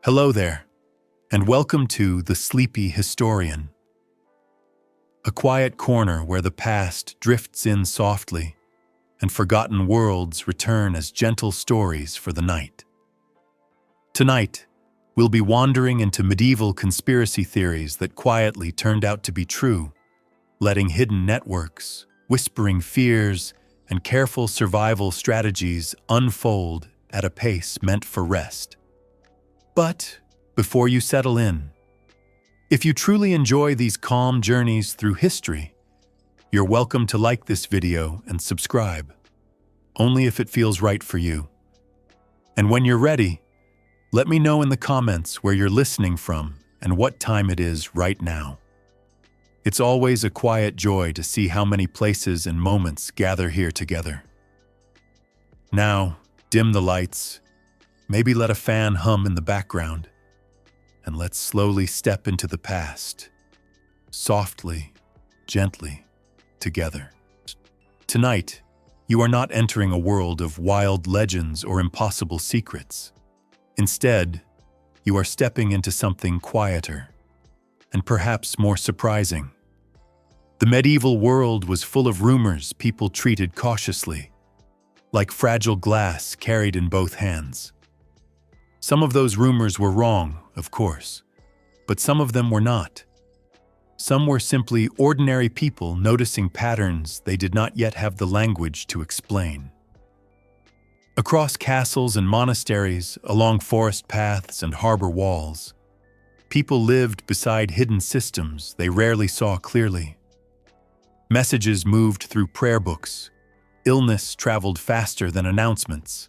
Hello there, and welcome to The Sleepy Historian, a quiet corner where the past drifts in softly and forgotten worlds return as gentle stories for the night. Tonight, we'll be wandering into medieval conspiracy theories that quietly turned out to be true, letting hidden networks, whispering fears, and careful survival strategies unfold at a pace meant for rest. But before you settle in, if you truly enjoy these calm journeys through history, you're welcome to like this video and subscribe, only if it feels right for you. And when you're ready, let me know in the comments where you're listening from and what time it is right now. It's always a quiet joy to see how many places and moments gather here together. Now, dim the lights, maybe let a fan hum in the background, and let's slowly step into the past, softly, gently, together. Tonight, you are not entering a world of wild legends or impossible secrets. Instead, you are stepping into something quieter and perhaps more surprising. The medieval world was full of rumors people treated cautiously, like fragile glass carried in both hands. Some of those rumors were wrong, of course, but some of them were not. Some were simply ordinary people noticing patterns they did not yet have the language to explain. Across castles and monasteries, along forest paths and harbor walls, people lived beside hidden systems they rarely saw clearly. Messages moved through prayer books. Illness traveled faster than announcements.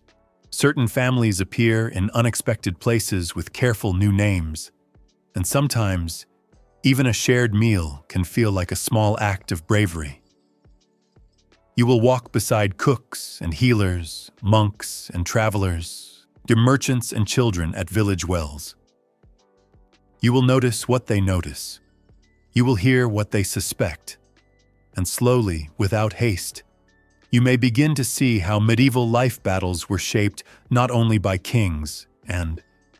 Certain families appear in unexpected places with careful new names, and sometimes, even a shared meal can feel like a small act of bravery. You will walk beside cooks and healers, monks and travelers, merchants and children at village wells. You will notice what they notice. You will hear what they suspect. And slowly, without haste, you may begin to see how medieval life battles were shaped not only by kings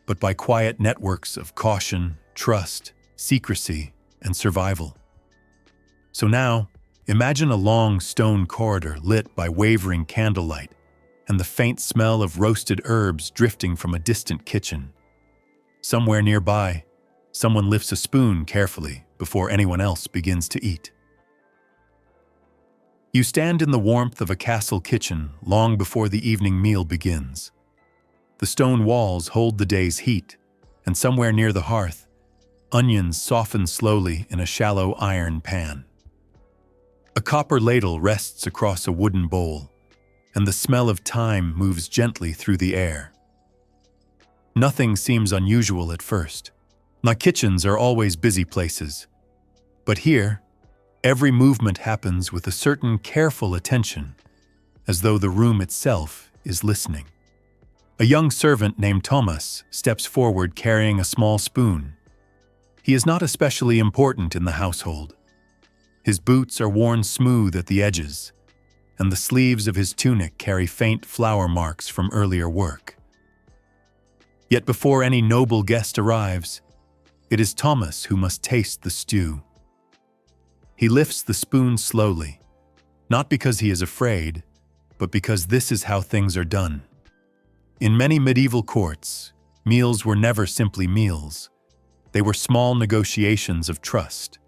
but by quiet networks of caution, trust, secrecy, and survival. So now, imagine a long stone corridor lit by wavering candlelight and the faint smell of roasted herbs drifting from a distant kitchen. Somewhere nearby, someone lifts a spoon carefully before anyone else begins to eat. You stand in the warmth of a castle kitchen long before the evening meal begins. The stone walls hold the day's heat, and somewhere near the hearth, onions soften slowly in a shallow iron pan. A copper ladle rests across a wooden bowl, and the smell of thyme moves gently through the air. Nothing seems unusual at first. Now, kitchens are always busy places, but here, every movement happens with a certain careful attention, as though the room itself is listening. A young servant named Thomas steps forward carrying a small spoon. He is not especially important in the household. His boots are worn smooth at the edges, and the sleeves of his tunic carry faint flour marks from earlier work. Yet before any noble guest arrives, it is Thomas who must taste the stew. He lifts the spoon slowly, not because he is afraid, but because this is how things are done. In many medieval courts, meals were never simply meals. They were small negotiations of trust.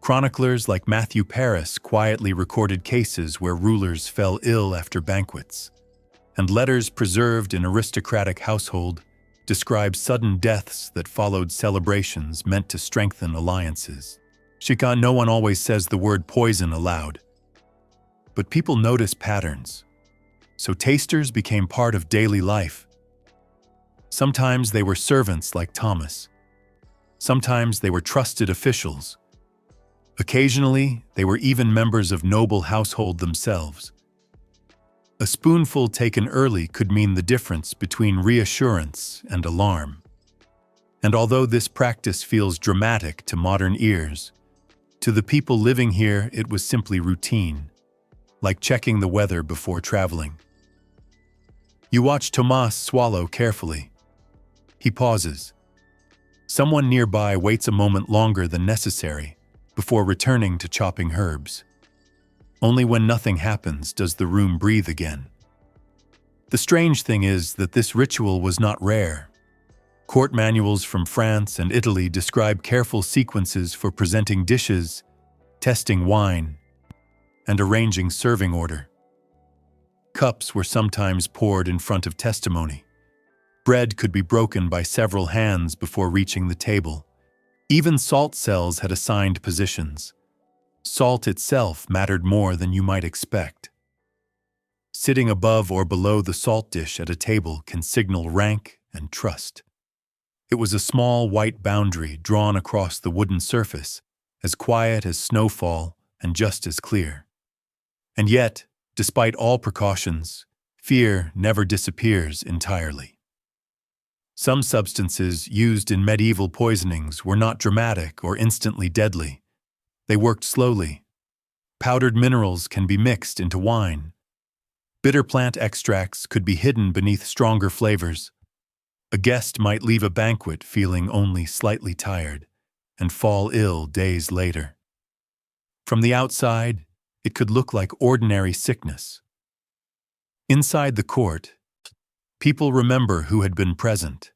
Chroniclers like Matthew Paris quietly recorded cases where rulers fell ill after banquets, and letters preserved in aristocratic household describe sudden deaths that followed celebrations meant to strengthen alliances. No one always says the word poison aloud, but people notice patterns, so tasters became part of daily life. Sometimes they were servants like Thomas. Sometimes they were trusted officials. Occasionally, they were even members of noble household themselves. A spoonful taken early could mean the difference between reassurance and alarm. And although this practice feels dramatic to modern ears, to the people living here it was simply routine, like checking the weather before traveling. You watch Thomas swallow carefully. He pauses. Someone nearby waits a moment longer than necessary before returning to chopping herbs. Only when nothing happens does the room breathe again. The strange thing is that this ritual was not rare. Court manuals from France and Italy describe careful sequences for presenting dishes, testing wine, and arranging serving order. Cups were sometimes poured in front of testimony. Bread could be broken by several hands before reaching the table. Even salt cells had assigned positions. Salt itself mattered more than you might expect. Sitting above or below the salt dish at a table can signal rank and trust. It was a small white boundary drawn across the wooden surface, as quiet as snowfall and just as clear. And yet, despite all precautions, fear never disappears entirely. Some substances used in medieval poisonings were not dramatic or instantly deadly. They worked slowly. Powdered minerals can be mixed into wine. Bitter plant extracts could be hidden beneath stronger flavors. A guest might leave a banquet feeling only slightly tired and fall ill days later. From the outside, it could look like ordinary sickness. Inside the court, people remember who had been present.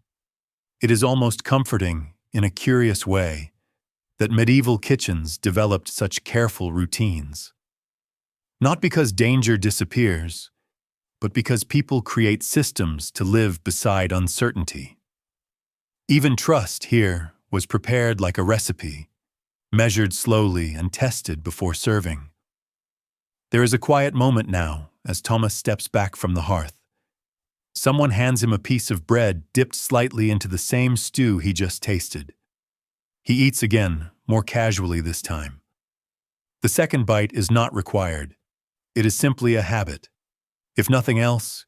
It is almost comforting, in a curious way, that medieval kitchens developed such careful routines. Not because danger disappears, but because people create systems to live beside uncertainty. Even trust here was prepared like a recipe, measured slowly and tested before serving. There is a quiet moment now as Thomas steps back from the hearth. Someone hands him a piece of bread dipped slightly into the same stew he just tasted. He eats again, more casually this time. The second bite is not required. It is simply a habit. If nothing else,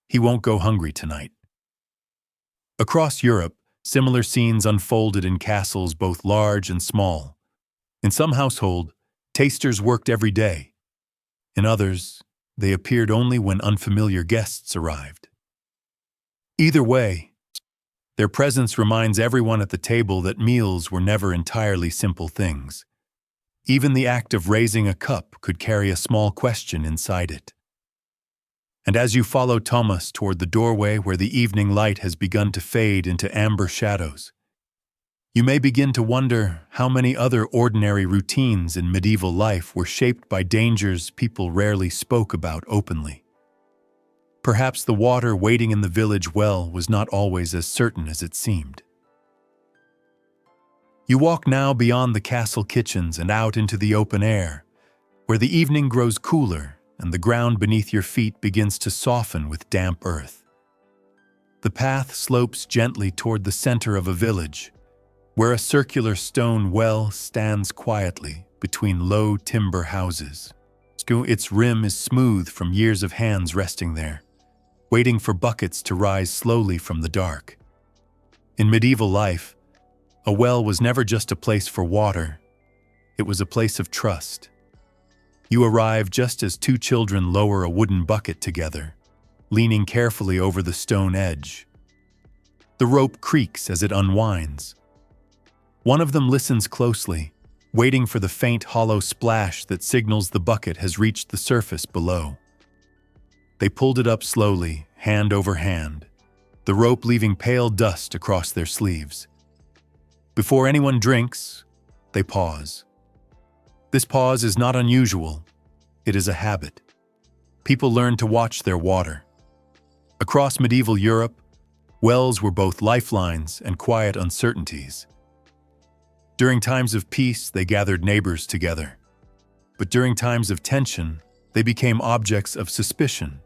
he won't go hungry tonight. Across Europe, similar scenes unfolded in castles both large and small. In some households, tasters worked every day. In others, they appeared only when unfamiliar guests arrived. Either way, their presence reminds everyone at the table that meals were never entirely simple things. Even the act of raising a cup could carry a small question inside it. And as you follow Thomas toward the doorway where the evening light has begun to fade into amber shadows, you may begin to wonder how many other ordinary routines in medieval life were shaped by dangers people rarely spoke about openly. Perhaps the water waiting in the village well was not always as certain as it seemed. You walk now beyond the castle kitchens and out into the open air, where the evening grows cooler and the ground beneath your feet begins to soften with damp earth. The path slopes gently toward the center of a village, where a circular stone well stands quietly between low timber houses. Its rim is smooth from years of hands resting there, waiting for buckets to rise slowly from the dark. In medieval life, a well was never just a place for water. It was a place of trust. You arrive just as two children lower a wooden bucket together, leaning carefully over the stone edge. The rope creaks as it unwinds. One of them listens closely, waiting for the faint hollow splash that signals the bucket has reached the surface below. They pulled it up slowly, hand over hand, the rope leaving pale dust across their sleeves. Before anyone drinks, they pause. This pause is not unusual. It is a habit. People learn to watch their water. Across medieval Europe, wells were both lifelines and quiet uncertainties. During times of peace, they gathered neighbors together. But during times of tension, they became objects of suspicion.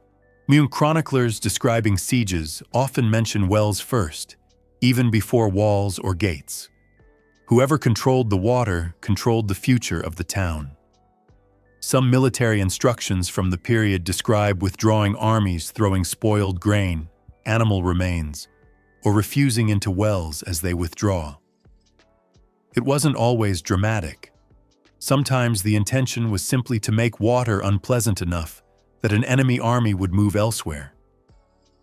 Chroniclers describing sieges often mention wells first, even before walls or gates. Whoever controlled the water controlled the future of the town. Some military instructions from the period describe withdrawing armies throwing spoiled grain, animal remains, or refusing into wells as they withdraw. It wasn't always dramatic. Sometimes the intention was simply to make water unpleasant enough that an enemy army would move elsewhere.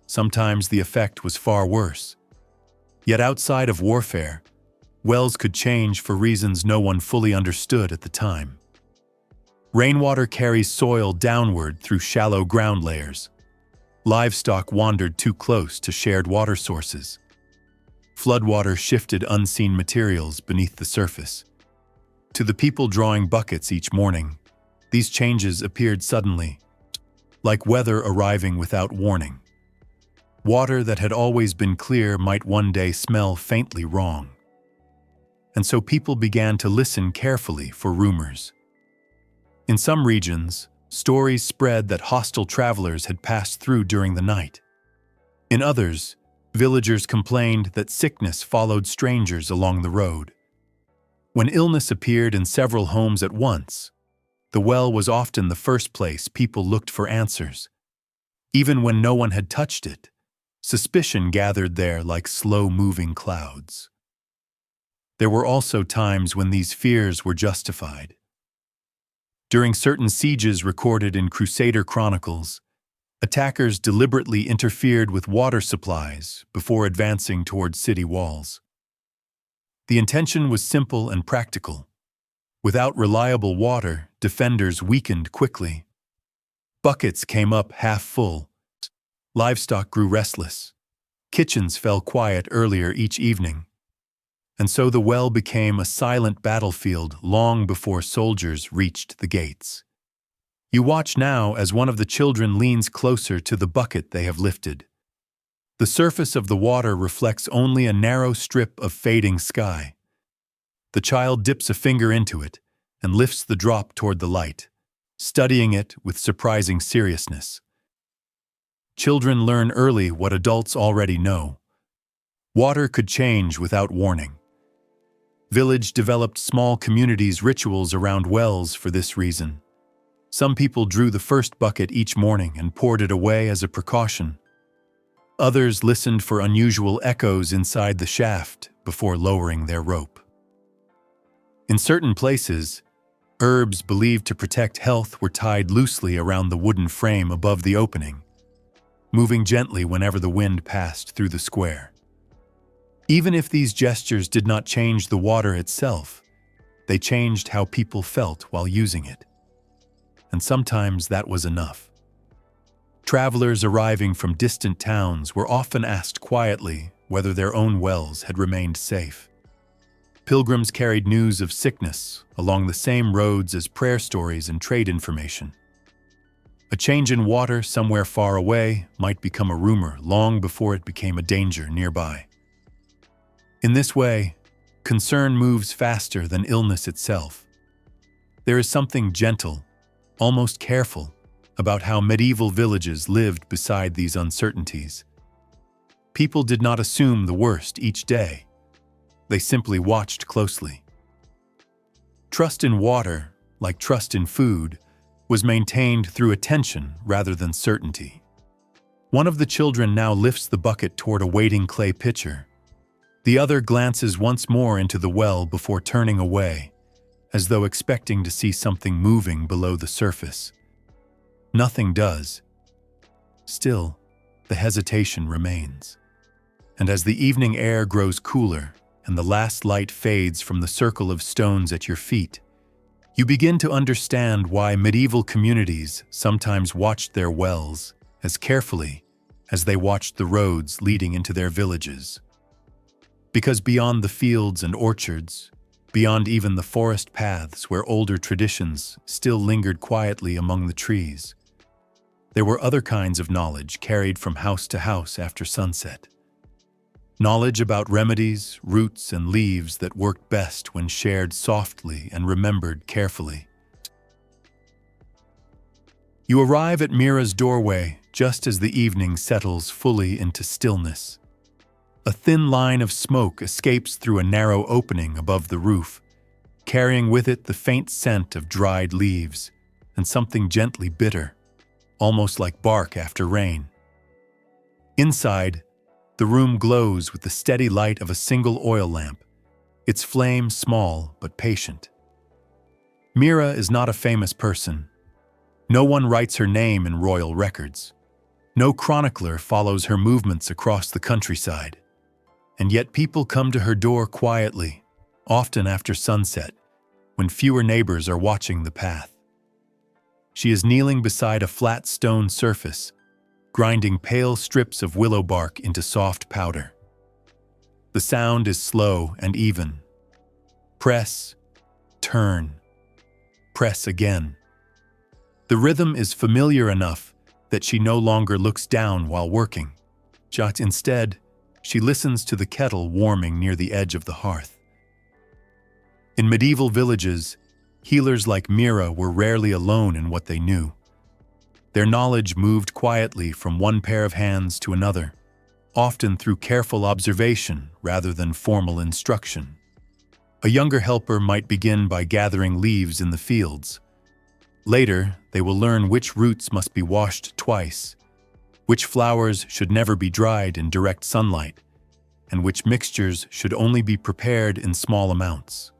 Sometimes the effect was far worse. Yet outside of warfare, wells could change for reasons no one fully understood at the time. Rainwater carries soil downward through shallow ground layers. Livestock wandered too close to shared water sources. Floodwater shifted unseen materials beneath the surface. To the people drawing buckets each morning, these changes appeared suddenly, like weather arriving without warning. Water that had always been clear might one day smell faintly wrong. And so people began to listen carefully for rumors. In some regions, stories spread that hostile travelers had passed through during the night. In others, villagers complained that sickness followed strangers along the road. When illness appeared in several homes at once, the well was often the first place people looked for answers. Even when no one had touched it, suspicion gathered there like slow-moving clouds. There were also times when these fears were justified. During certain sieges recorded in Crusader chronicles, attackers deliberately interfered with water supplies before advancing toward city walls. The intention was simple and practical. Without reliable water, defenders weakened quickly. Buckets came up half full. Livestock grew restless. Kitchens fell quiet earlier each evening. And so the well became a silent battlefield long before soldiers reached the gates. You watch now as one of the children leans closer to the bucket they have lifted. The surface of the water reflects only a narrow strip of fading sky. The child dips a finger into it and lifts the drop toward the light, studying it with surprising seriousness. Children learn early what adults already know. Water could change without warning. Village developed small communities' rituals around wells for this reason. Some people drew the first bucket each morning and poured it away as a precaution. Others listened for unusual echoes inside the shaft before lowering their rope. In certain places, herbs believed to protect health were tied loosely around the wooden frame above the opening, moving gently whenever the wind passed through the square. Even if these gestures did not change the water itself, they changed how people felt while using it. And sometimes that was enough. Travelers arriving from distant towns were often asked quietly whether their own wells had remained safe. Pilgrims carried news of sickness along the same roads as prayer stories and trade information. A change in water somewhere far away might become a rumor long before it became a danger nearby. In this way, concern moves faster than illness itself. There is something gentle, almost careful, about how medieval villages lived beside these uncertainties. People did not assume the worst each day. They simply watched closely. Trust in water, like trust in food, was maintained through attention rather than certainty. One of the children now lifts the bucket toward a waiting clay pitcher. The other glances once more into the well before turning away, as though expecting to see something moving below the surface. Nothing does. Still, the hesitation remains. And as the evening air grows cooler and the last light fades from the circle of stones at your feet, you begin to understand why medieval communities sometimes watched their wells as carefully as they watched the roads leading into their villages. Because beyond the fields and orchards, beyond even the forest paths where older traditions still lingered quietly among the trees, there were other kinds of knowledge carried from house to house after sunset. Knowledge about remedies, roots, and leaves that worked best when shared softly and remembered carefully. You arrive at Mira's doorway just as the evening settles fully into stillness. A thin line of smoke escapes through a narrow opening above the roof, carrying with it the faint scent of dried leaves and something gently bitter, almost like bark after rain. Inside, the room glows with the steady light of a single oil lamp, its flame small but patient. Mira is not a famous person. No one writes her name in royal records. No chronicler follows her movements across the countryside. And yet people come to her door quietly, often after sunset, when fewer neighbors are watching the path. She is kneeling beside a flat stone surface, grinding pale strips of willow bark into soft powder. The sound is slow and even. Press, turn, press again. The rhythm is familiar enough that she no longer looks down while working. Instead, she listens to the kettle warming near the edge of the hearth. In medieval villages, healers like Mira were rarely alone in what they knew. Their knowledge moved quietly from one pair of hands to another, often through careful observation rather than formal instruction. A younger helper might begin by gathering leaves in the fields. Later, they will learn which roots must be washed twice, which flowers should never be dried in direct sunlight, and which mixtures should only be prepared in small amounts.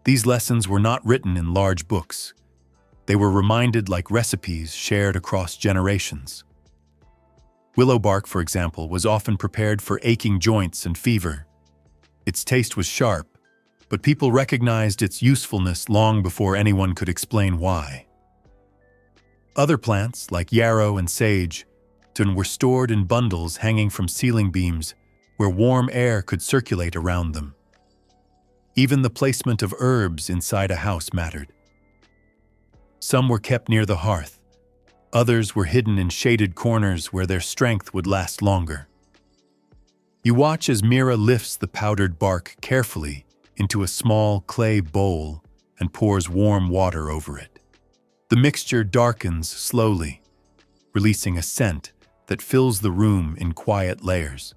These lessons were not written in large books. They were reminded like recipes shared across generations. Willow bark, for example, was often prepared for aching joints and fever. Its taste was sharp, but people recognized its usefulness long before anyone could explain why. Other plants, like yarrow and sage, were stored in bundles hanging from ceiling beams where warm air could circulate around them. Even the placement of herbs inside a house mattered. Some were kept near the hearth. Others were hidden in shaded corners where their strength would last longer. You watch as Mira lifts the powdered bark carefully into a small clay bowl and pours warm water over it. The mixture darkens slowly, releasing a scent that fills the room in quiet layers.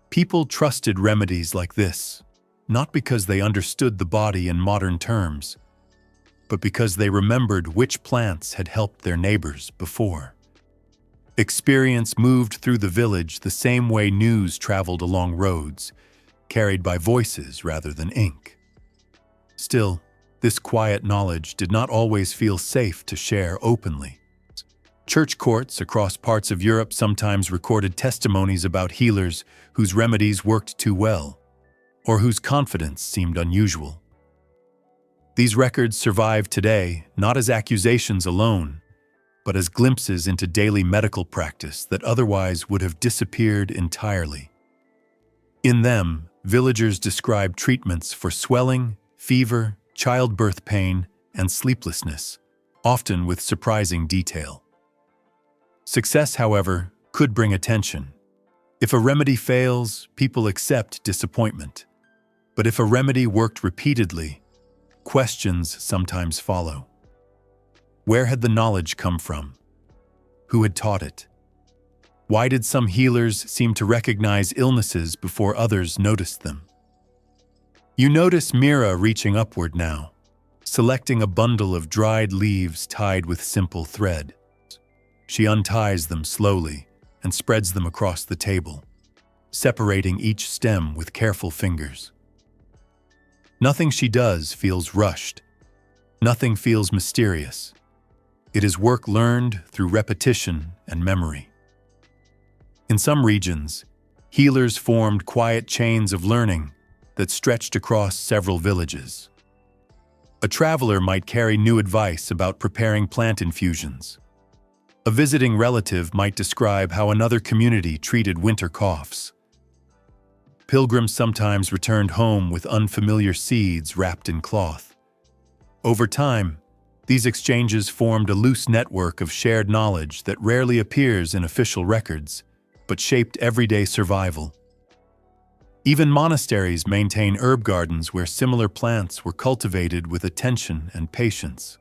People trusted remedies like this, not because they understood the body in modern terms, but because they remembered which plants had helped their neighbors before. Experience moved through the village the same way news traveled along roads, carried by voices rather than ink. Still, this quiet knowledge did not always feel safe to share openly. Church courts across parts of Europe sometimes recorded testimonies about healers whose remedies worked too well, or whose confidence seemed unusual. These records survive today not as accusations alone, but as glimpses into daily medical practice that otherwise would have disappeared entirely. In them, villagers describe treatments for swelling, fever, childbirth pain, and sleeplessness, often with surprising detail. Success, however, could bring attention. If a remedy fails, people accept disappointment. But if a remedy worked repeatedly, questions sometimes follow. Where had the knowledge come from? Who had taught it? Why did some healers seem to recognize illnesses before others noticed them? You notice Mira reaching upward now, selecting a bundle of dried leaves tied with simple thread. She unties them slowly and spreads them across the table, separating each stem with careful fingers. Nothing she does feels rushed. Nothing feels mysterious. It is work learned through repetition and memory. In some regions, healers formed quiet chains of learning that stretched across several villages. A traveler might carry new advice about preparing plant infusions. A visiting relative might describe how another community treated winter coughs. Pilgrims sometimes returned home with unfamiliar seeds wrapped in cloth. Over time, these exchanges formed a loose network of shared knowledge that rarely appears in official records, but shaped everyday survival. Even monasteries maintain herb gardens where similar plants were cultivated with attention and patience.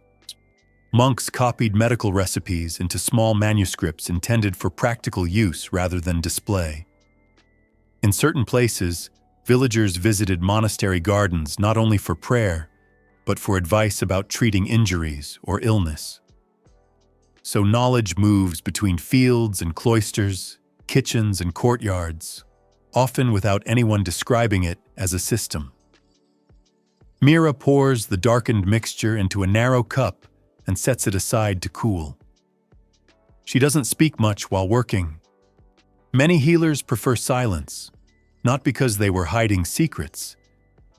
Monks copied medical recipes into small manuscripts intended for practical use rather than display. In certain places, villagers visited monastery gardens not only for prayer, but for advice about treating injuries or illness. So knowledge moves between fields and cloisters, kitchens and courtyards, often without anyone describing it as a system. Mira pours the darkened mixture into a narrow cup and sets it aside to cool. She doesn't speak much while working. Many healers prefer silence, not because they were hiding secrets,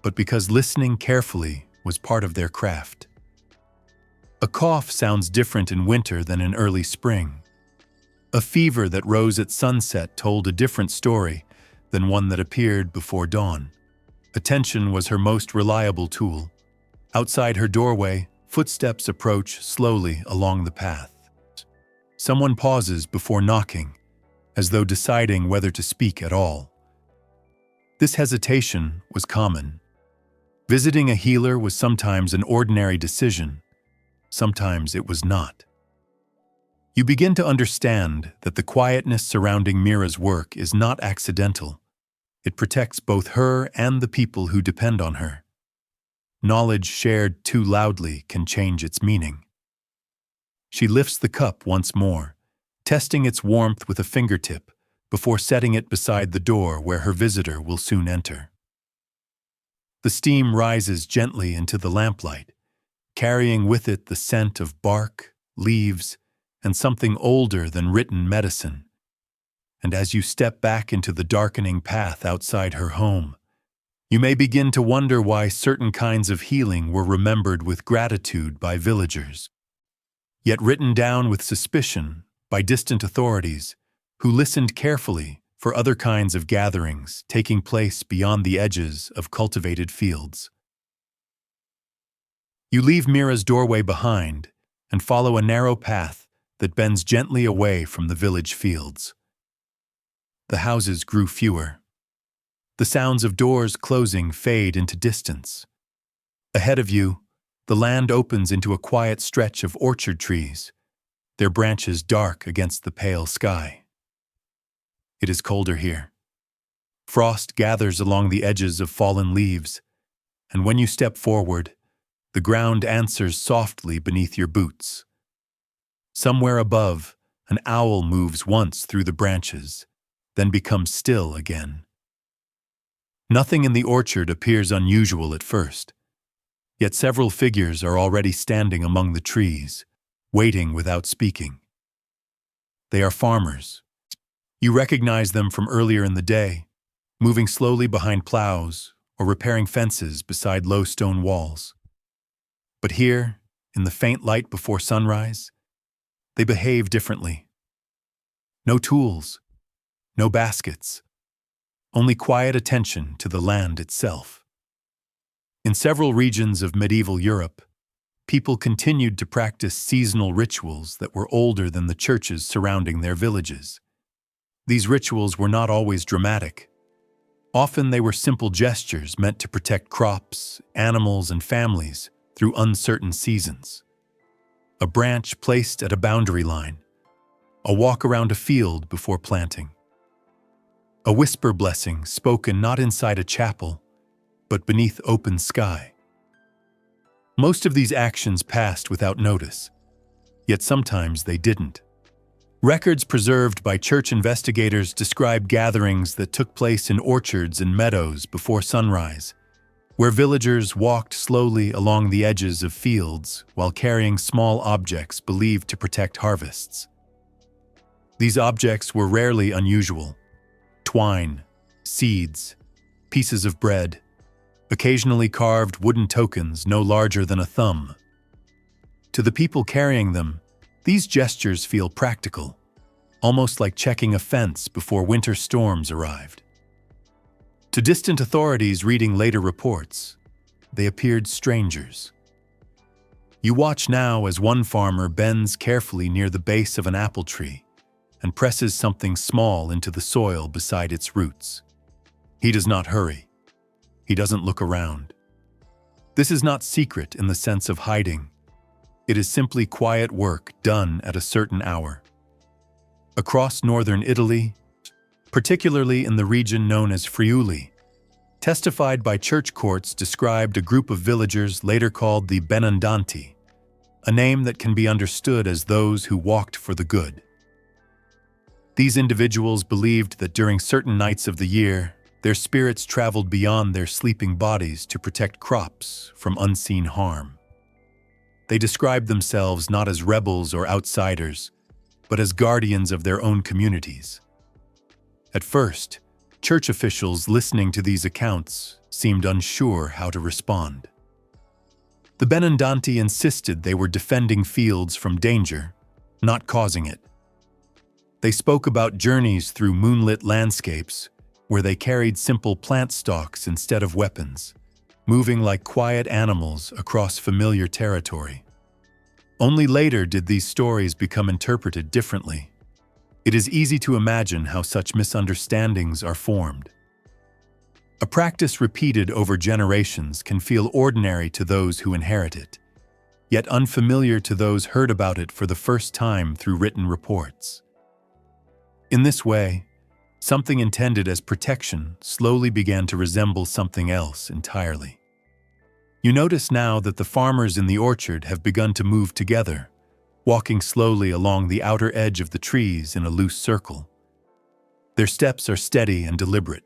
but because listening carefully was part of their craft. A cough sounds different in winter than in early spring. A fever that rose at sunset told a different story than one that appeared before dawn. Attention was her most reliable tool. Outside her doorway, footsteps approach slowly along the path. Someone pauses before knocking, as though deciding whether to speak at all. This hesitation was common. Visiting a healer was sometimes an ordinary decision. Sometimes it was not. You begin to understand that the quietness surrounding Mira's work is not accidental. It protects both her and the people who depend on her. Knowledge shared too loudly can change its meaning. She lifts the cup once more, testing its warmth with a fingertip before setting it beside the door where her visitor will soon enter. The steam rises gently into the lamplight, carrying with it the scent of bark, leaves, and something older than written medicine. And as you step back into the darkening path outside her home, you may begin to wonder why certain kinds of healing were remembered with gratitude by villagers, yet written down with suspicion by distant authorities who listened carefully for other kinds of gatherings taking place beyond the edges of cultivated fields. You leave Mira's doorway behind and follow a narrow path that bends gently away from the village fields. The houses grew fewer. The sounds of doors closing fade into distance. Ahead of you, the land opens into a quiet stretch of orchard trees, their branches dark against the pale sky. It is colder here. Frost gathers along the edges of fallen leaves, and when you step forward, the ground answers softly beneath your boots. Somewhere above, an owl moves once through the branches, then becomes still again. Nothing in the orchard appears unusual at first, yet several figures are already standing among the trees, waiting without speaking. They are farmers. You recognize them from earlier in the day, moving slowly behind plows or repairing fences beside low stone walls. But here, in the faint light before sunrise, they behave differently. No tools, no baskets, only quiet attention to the land itself. In several regions of medieval Europe, people continued to practice seasonal rituals that were older than the churches surrounding their villages. These rituals were not always dramatic. Often they were simple gestures meant to protect crops, animals, and families through uncertain seasons. A branch placed at a boundary line, a walk around a field before planting. A whisper blessing spoken not inside a chapel, but beneath open sky. Most of these actions passed without notice, yet sometimes they didn't. Records preserved by church investigators describe gatherings that took place in orchards and meadows before sunrise, where villagers walked slowly along the edges of fields while carrying small objects believed to protect harvests. These objects were rarely unusual: twine, seeds, pieces of bread, occasionally carved wooden tokens no larger than a thumb. To the people carrying them, these gestures feel practical, almost like checking a fence before winter storms arrived. To distant authorities reading later reports, they appeared strangers. You watch now as one farmer bends carefully near the base of an apple tree and presses something small into the soil beside its roots. He does not hurry. He doesn't look around. This is not secret in the sense of hiding. It is simply quiet work done at a certain hour. Across northern Italy, particularly in the region known as Friuli, testified by church courts described a group of villagers later called the Benandanti, a name that can be understood as those who walked for the good. These individuals believed that during certain nights of the year, their spirits traveled beyond their sleeping bodies to protect crops from unseen harm. They described themselves not as rebels or outsiders, but as guardians of their own communities. At first, Church officials listening to these accounts seemed unsure how to respond. The Benandanti insisted they were defending fields from danger, not causing it. They spoke about journeys through moonlit landscapes where they carried simple plant stalks instead of weapons, moving like quiet animals across familiar territory. Only later did these stories become interpreted differently. It is easy to imagine how such misunderstandings are formed. A practice repeated over generations can feel ordinary to those who inherit it, yet unfamiliar to those heard about it for the first time through written reports. In this way, something intended as protection slowly began to resemble something else entirely. You notice now that the farmers in the orchard have begun to move together, walking slowly along the outer edge of the trees in a loose circle. Their steps are steady and deliberate,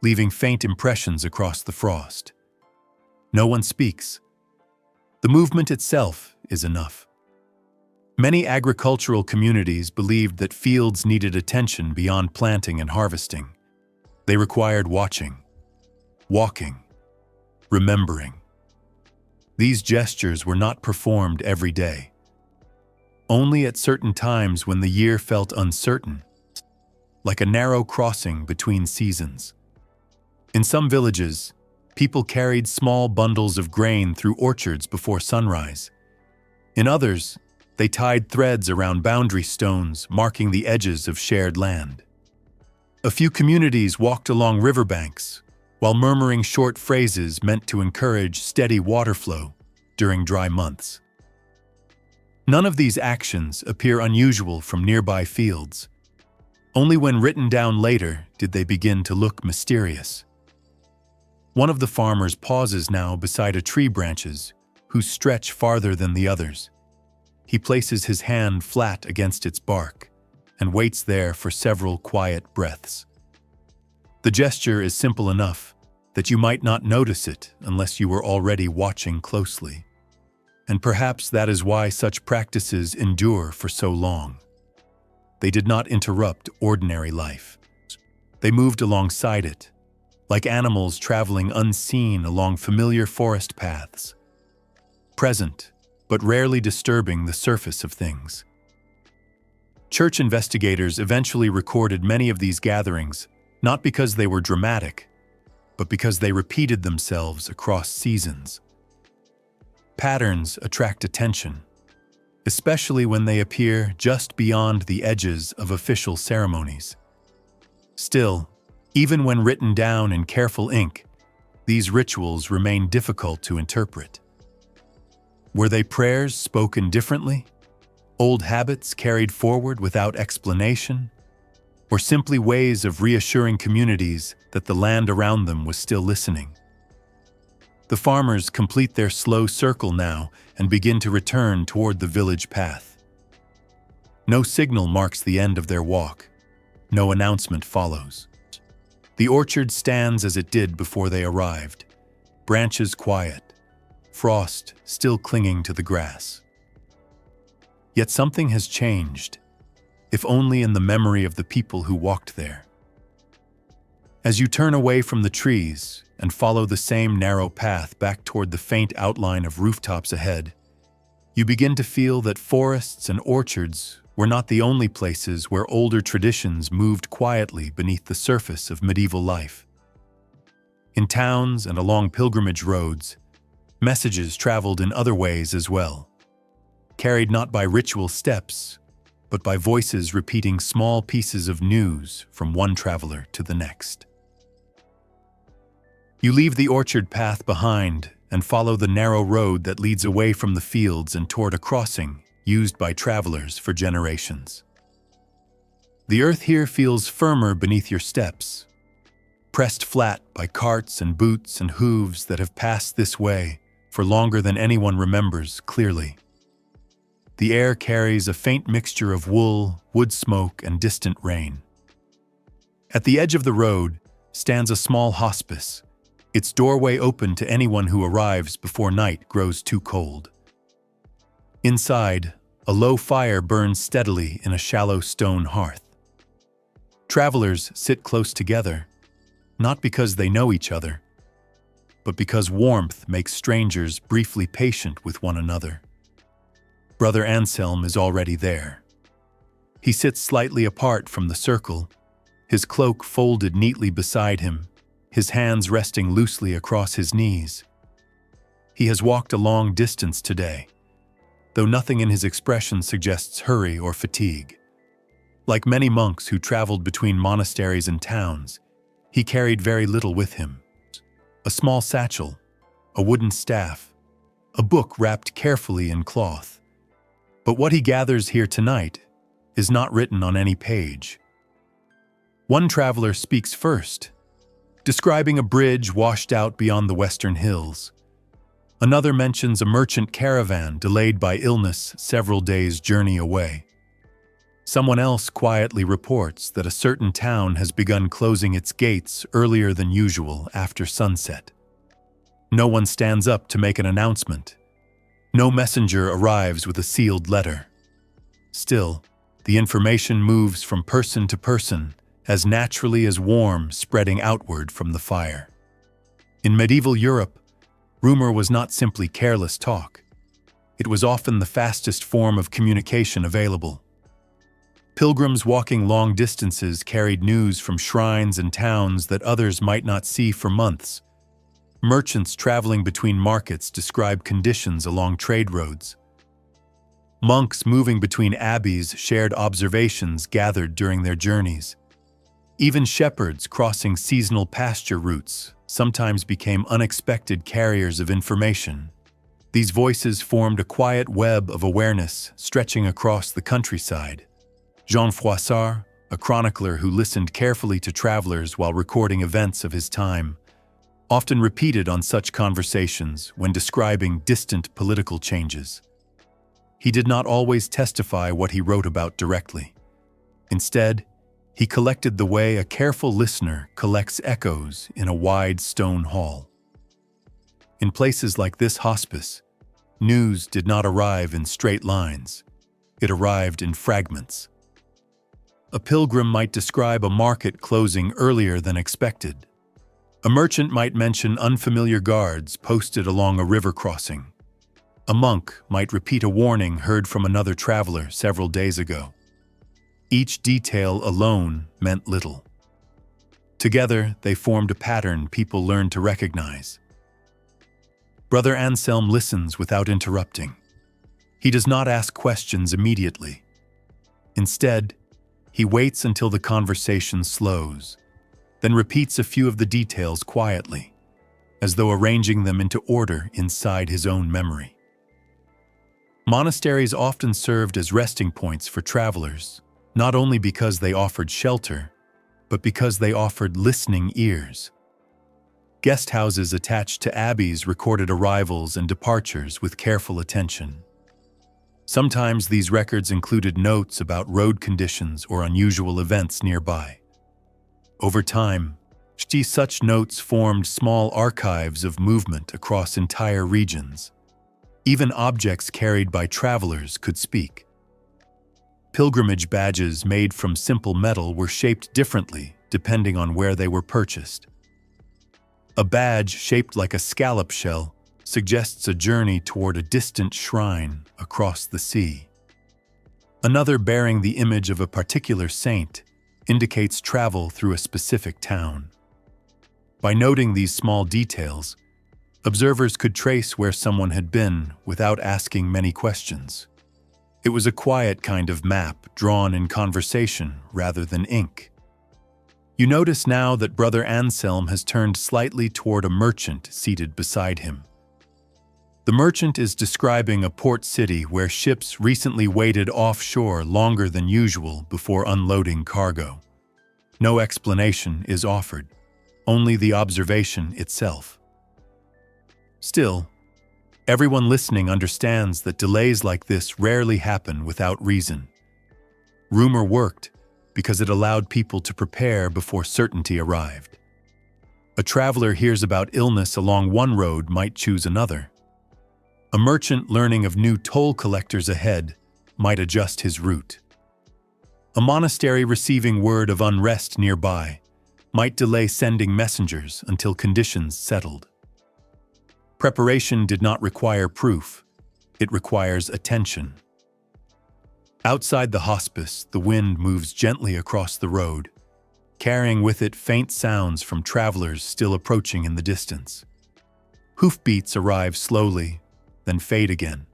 leaving faint impressions across the frost. No one speaks. The movement itself is enough. Many agricultural communities believed that fields needed attention beyond planting and harvesting. They required watching, walking, remembering. These gestures were not performed every day. Only at certain times when the year felt uncertain, like a narrow crossing between seasons. In some villages, people carried small bundles of grain through orchards before sunrise. In others, they tied threads around boundary stones marking the edges of shared land. A few communities walked along riverbanks, while murmuring short phrases meant to encourage steady water flow during dry months. None of these actions appear unusual from nearby fields. Only when written down later did they begin to look mysterious. One of the farmers pauses now beside a tree branches, whose stretch farther than the others. He places his hand flat against its bark and waits there for several quiet breaths. The gesture is simple enough that you might not notice it unless you were already watching closely. And perhaps that is why such practices endure for so long. They did not interrupt ordinary life. They moved alongside it, like animals traveling unseen along familiar forest paths, present but rarely disturbing the surface of things. Church investigators eventually recorded many of these gatherings, not because they were dramatic, but because they repeated themselves across seasons. Patterns attract attention, especially when they appear just beyond the edges of official ceremonies. Still, even when written down in careful ink, these rituals remain difficult to interpret. Were they prayers spoken differently? Old habits carried forward without explanation? Or simply ways of reassuring communities that the land around them was still listening? The farmers complete their slow circle now and begin to return toward the village path. No signal marks the end of their walk. No announcement follows. The orchard stands as it did before they arrived, branches quiet, frost still clinging to the grass. Yet something has changed, if only in the memory of the people who walked there. As you turn away from the trees and follow the same narrow path back toward the faint outline of rooftops ahead, you begin to feel that forests and orchards were not the only places where older traditions moved quietly beneath the surface of medieval life. In towns and along pilgrimage roads, messages traveled in other ways as well, carried not by ritual steps, but by voices repeating small pieces of news from one traveler to the next. You leave the orchard path behind and follow the narrow road that leads away from the fields and toward a crossing used by travelers for generations. The earth here feels firmer beneath your steps, pressed flat by carts and boots and hooves that have passed this way for longer than anyone remembers clearly. The air carries a faint mixture of wool, wood smoke, and distant rain. At the edge of the road stands a small hospice, its doorway open to anyone who arrives before night grows too cold. Inside, a low fire burns steadily in a shallow stone hearth. Travelers sit close together, not because they know each other, but because warmth makes strangers briefly patient with one another. Brother Anselm is already there. He sits slightly apart from the circle, his cloak folded neatly beside him, his hands resting loosely across his knees. He has walked a long distance today, though nothing in his expression suggests hurry or fatigue. Like many monks who traveled between monasteries and towns, he carried very little with him. A small satchel, a wooden staff, a book wrapped carefully in cloth. But what he gathers here tonight is not written on any page. One traveler speaks first, describing a bridge washed out beyond the western hills. Another mentions a merchant caravan delayed by illness several days' journey away. Someone else quietly reports that a certain town has begun closing its gates earlier than usual after sunset. No one stands up to make an announcement. No messenger arrives with a sealed letter. Still, the information moves from person to person as naturally as warmth spreading outward from the fire. In medieval Europe, rumor was not simply careless talk. It was often the fastest form of communication available. Pilgrims walking long distances carried news from shrines and towns that others might not see for months. Merchants traveling between markets described conditions along trade roads. Monks moving between abbeys shared observations gathered during their journeys. Even shepherds crossing seasonal pasture routes sometimes became unexpected carriers of information. These voices formed a quiet web of awareness stretching across the countryside. Jean Froissart, a chronicler who listened carefully to travelers while recording events of his time, often repeated on such conversations when describing distant political changes. He did not always testify what he wrote about directly. Instead, he collected the way a careful listener collects echoes in a wide stone hall. In places like this hospice, news did not arrive in straight lines. It arrived in fragments. A pilgrim might describe a market closing earlier than expected. A merchant might mention unfamiliar guards posted along a river crossing. A monk might repeat a warning heard from another traveler several days ago. Each detail alone meant little. Together, they formed a pattern people learned to recognize. Brother Anselm listens without interrupting. He does not ask questions immediately. Instead, he waits until the conversation slows, then repeats a few of the details quietly, as though arranging them into order inside his own memory. Monasteries often served as resting points for travelers, not only because they offered shelter, but because they offered listening ears. Guest houses attached to abbeys recorded arrivals and departures with careful attention. Sometimes these records included notes about road conditions or unusual events nearby. Over time, such notes formed small archives of movement across entire regions. Even objects carried by travelers could speak. Pilgrimage badges made from simple metal were shaped differently depending on where they were purchased. A badge shaped like a scallop shell suggests a journey toward a distant shrine across the sea. Another bearing the image of a particular saint indicates travel through a specific town. By noting these small details, observers could trace where someone had been without asking many questions. It was a quiet kind of map drawn in conversation rather than ink. You notice now that Brother Anselm has turned slightly toward a merchant seated beside him. The merchant is describing a port city where ships recently waited offshore longer than usual before unloading cargo. No explanation is offered, only the observation itself. Still, everyone listening understands that delays like this rarely happen without reason. Rumor worked because it allowed people to prepare before certainty arrived. A traveler hears about illness along one road might choose another. A merchant learning of new toll collectors ahead might adjust his route. A monastery receiving word of unrest nearby might delay sending messengers until conditions settled. Preparation did not require proof, it requires attention. Outside the hospice, the wind moves gently across the road, carrying with it faint sounds from travelers still approaching in the distance. Hoofbeats arrive slowly, then fade again.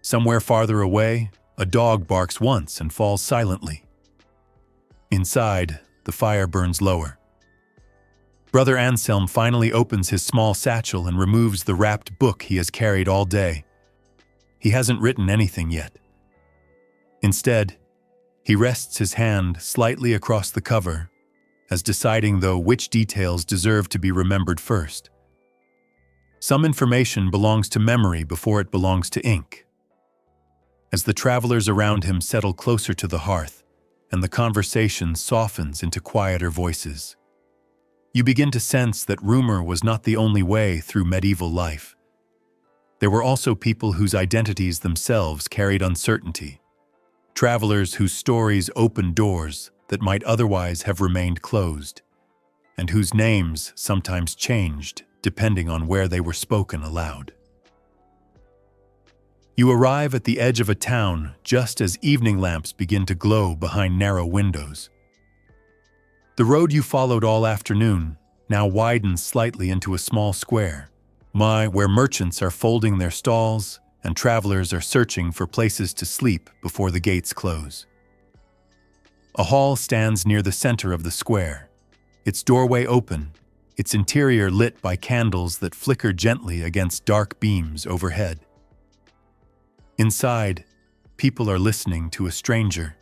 Somewhere farther away, a dog barks once and falls silently. Inside, the fire burns lower. Brother Anselm finally opens his small satchel and removes the wrapped book he has carried all day. He hasn't written anything yet. Instead, he rests his hand slightly across the cover, as deciding, though, which details deserve to be remembered first. Some information belongs to memory before it belongs to ink. As the travelers around him settle closer to the hearth, and the conversation softens into quieter voices, you begin to sense that rumor was not the only way through medieval life. There were also people whose identities themselves carried uncertainty, travelers whose stories opened doors that might otherwise have remained closed, and whose names sometimes changed depending on where they were spoken aloud. You arrive at the edge of a town just as evening lamps begin to glow behind narrow windows. The road you followed all afternoon now widens slightly into a small square, where merchants are folding their stalls and travelers are searching for places to sleep before the gates close. A hall stands near the center of the square, its doorway open, its interior lit by candles that flicker gently against dark beams overhead. Inside, people are listening to a stranger.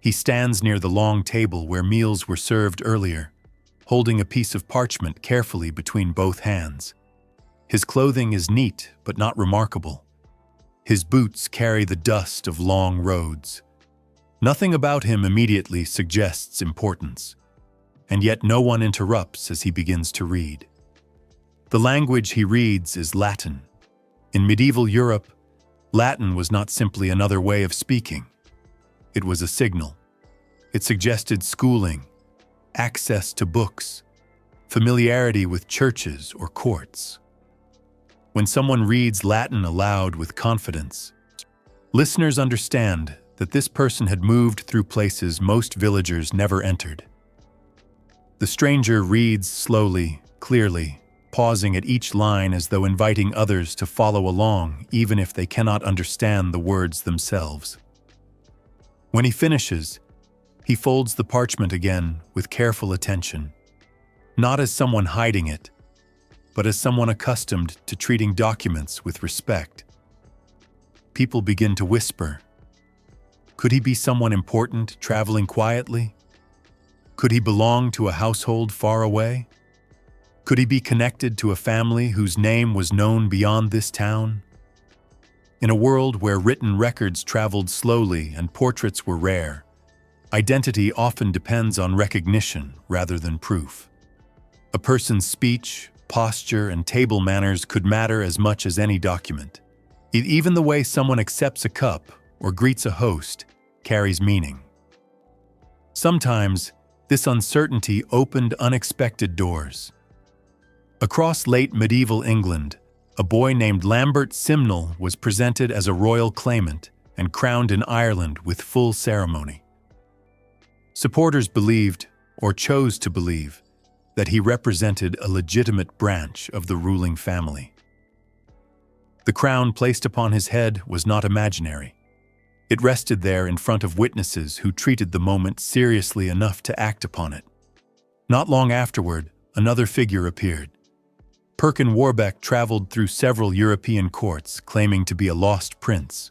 He stands near the long table where meals were served earlier, holding a piece of parchment carefully between both hands. His clothing is neat but not remarkable. His boots carry the dust of long roads. Nothing about him immediately suggests importance, and yet no one interrupts as he begins to read. The language he reads is Latin. In medieval Europe, Latin was not simply another way of speaking. It was a signal. It suggested schooling, access to books, familiarity with churches or courts. When someone reads Latin aloud with confidence, listeners understand that this person had moved through places most villagers never entered. The stranger reads slowly, clearly, pausing at each line as though inviting others to follow along even if they cannot understand the words themselves. When he finishes, he folds the parchment again with careful attention, not as someone hiding it, but as someone accustomed to treating documents with respect. People begin to whisper. Could he be someone important traveling quietly? Could he belong to a household far away? Could he be connected to a family whose name was known beyond this town? In a world where written records traveled slowly and portraits were rare, identity often depends on recognition rather than proof. A person's speech, posture, and table manners could matter as much as any document. Even the way someone accepts a cup or greets a host carries meaning. Sometimes, this uncertainty opened unexpected doors. Across late medieval England, a boy named Lambert Simnel was presented as a royal claimant and crowned in Ireland with full ceremony. Supporters believed, or chose to believe, that he represented a legitimate branch of the ruling family. The crown placed upon his head was not imaginary. It rested there in front of witnesses who treated the moment seriously enough to act upon it. Not long afterward, another figure appeared. Perkin Warbeck traveled through several European courts, claiming to be a lost prince.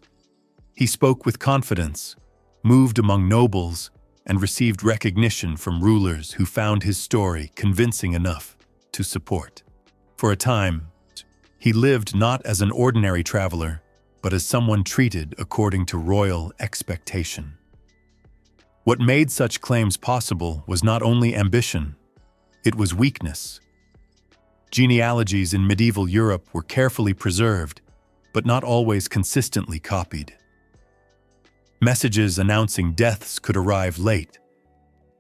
He spoke with confidence, moved among nobles, and received recognition from rulers who found his story convincing enough to support. For a time, he lived not as an ordinary traveler, but as someone treated according to royal expectation. What made such claims possible was not only ambition, it was weakness. Genealogies in medieval Europe were carefully preserved, but not always consistently copied. Messages announcing deaths could arrive late,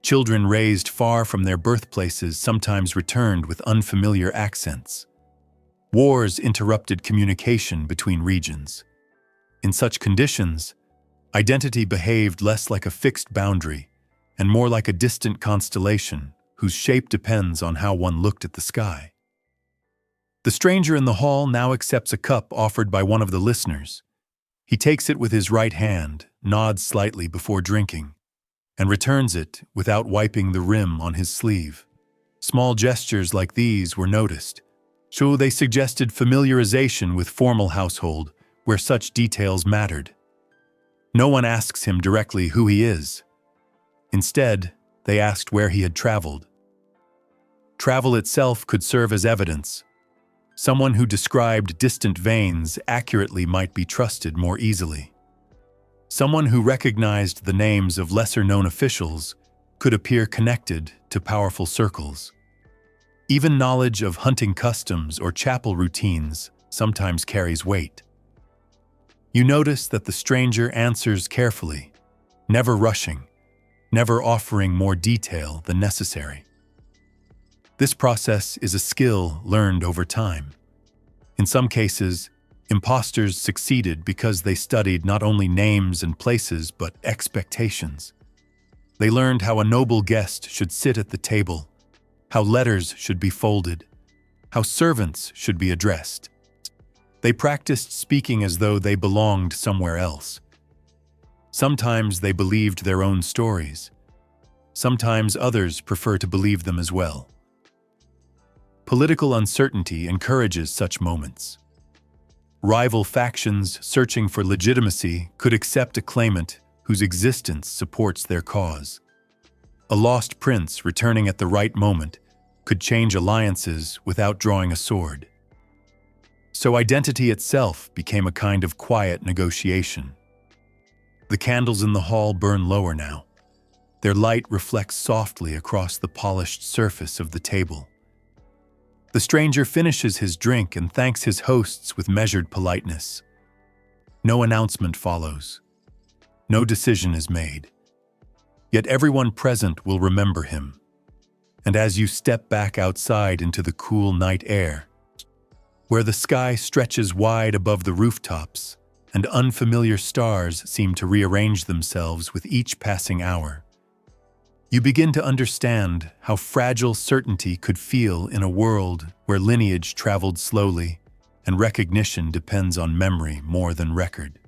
Children raised far from their birthplaces sometimes returned with unfamiliar accents. Wars interrupted communication between regions. In such conditions, identity behaved less like a fixed boundary and more like a distant constellation whose shape depends on how one looked at the sky. The stranger in the hall now accepts a cup offered by one of the listeners. He takes it with his right hand, nods slightly before drinking, and returns it without wiping the rim on his sleeve. Small gestures like these were noticed, so they suggested familiarization with formal household where such details mattered. No one asks him directly who he is. Instead, they asked where he had traveled. Travel itself could serve as evidence. Someone who described distant veins accurately might be trusted more easily. Someone who recognized the names of lesser-known officials could appear connected to powerful circles. Even knowledge of hunting customs or chapel routines sometimes carries weight. You notice that the stranger answers carefully, never rushing, never offering more detail than necessary. This process is a skill learned over time. In some cases, imposters succeeded because they studied not only names and places but expectations. They learned how a noble guest should sit at the table, how letters should be folded, how servants should be addressed. They practiced speaking as though they belonged somewhere else. Sometimes they believed their own stories. Sometimes others prefer to believe them as well. Political uncertainty encourages such moments. Rival factions searching for legitimacy could accept a claimant whose existence supports their cause. A lost prince returning at the right moment could change alliances without drawing a sword. So identity itself became a kind of quiet negotiation. The candles in the hall burn lower now. Their light reflects softly across the polished surface of the table. The stranger finishes his drink and thanks his hosts with measured politeness. No announcement follows. No decision is made. Yet everyone present will remember him. And as you step back outside into the cool night air, where the sky stretches wide above the rooftops and unfamiliar stars seem to rearrange themselves with each passing hour, you begin to understand how fragile certainty could feel in a world where lineage traveled slowly and recognition depends on memory more than record.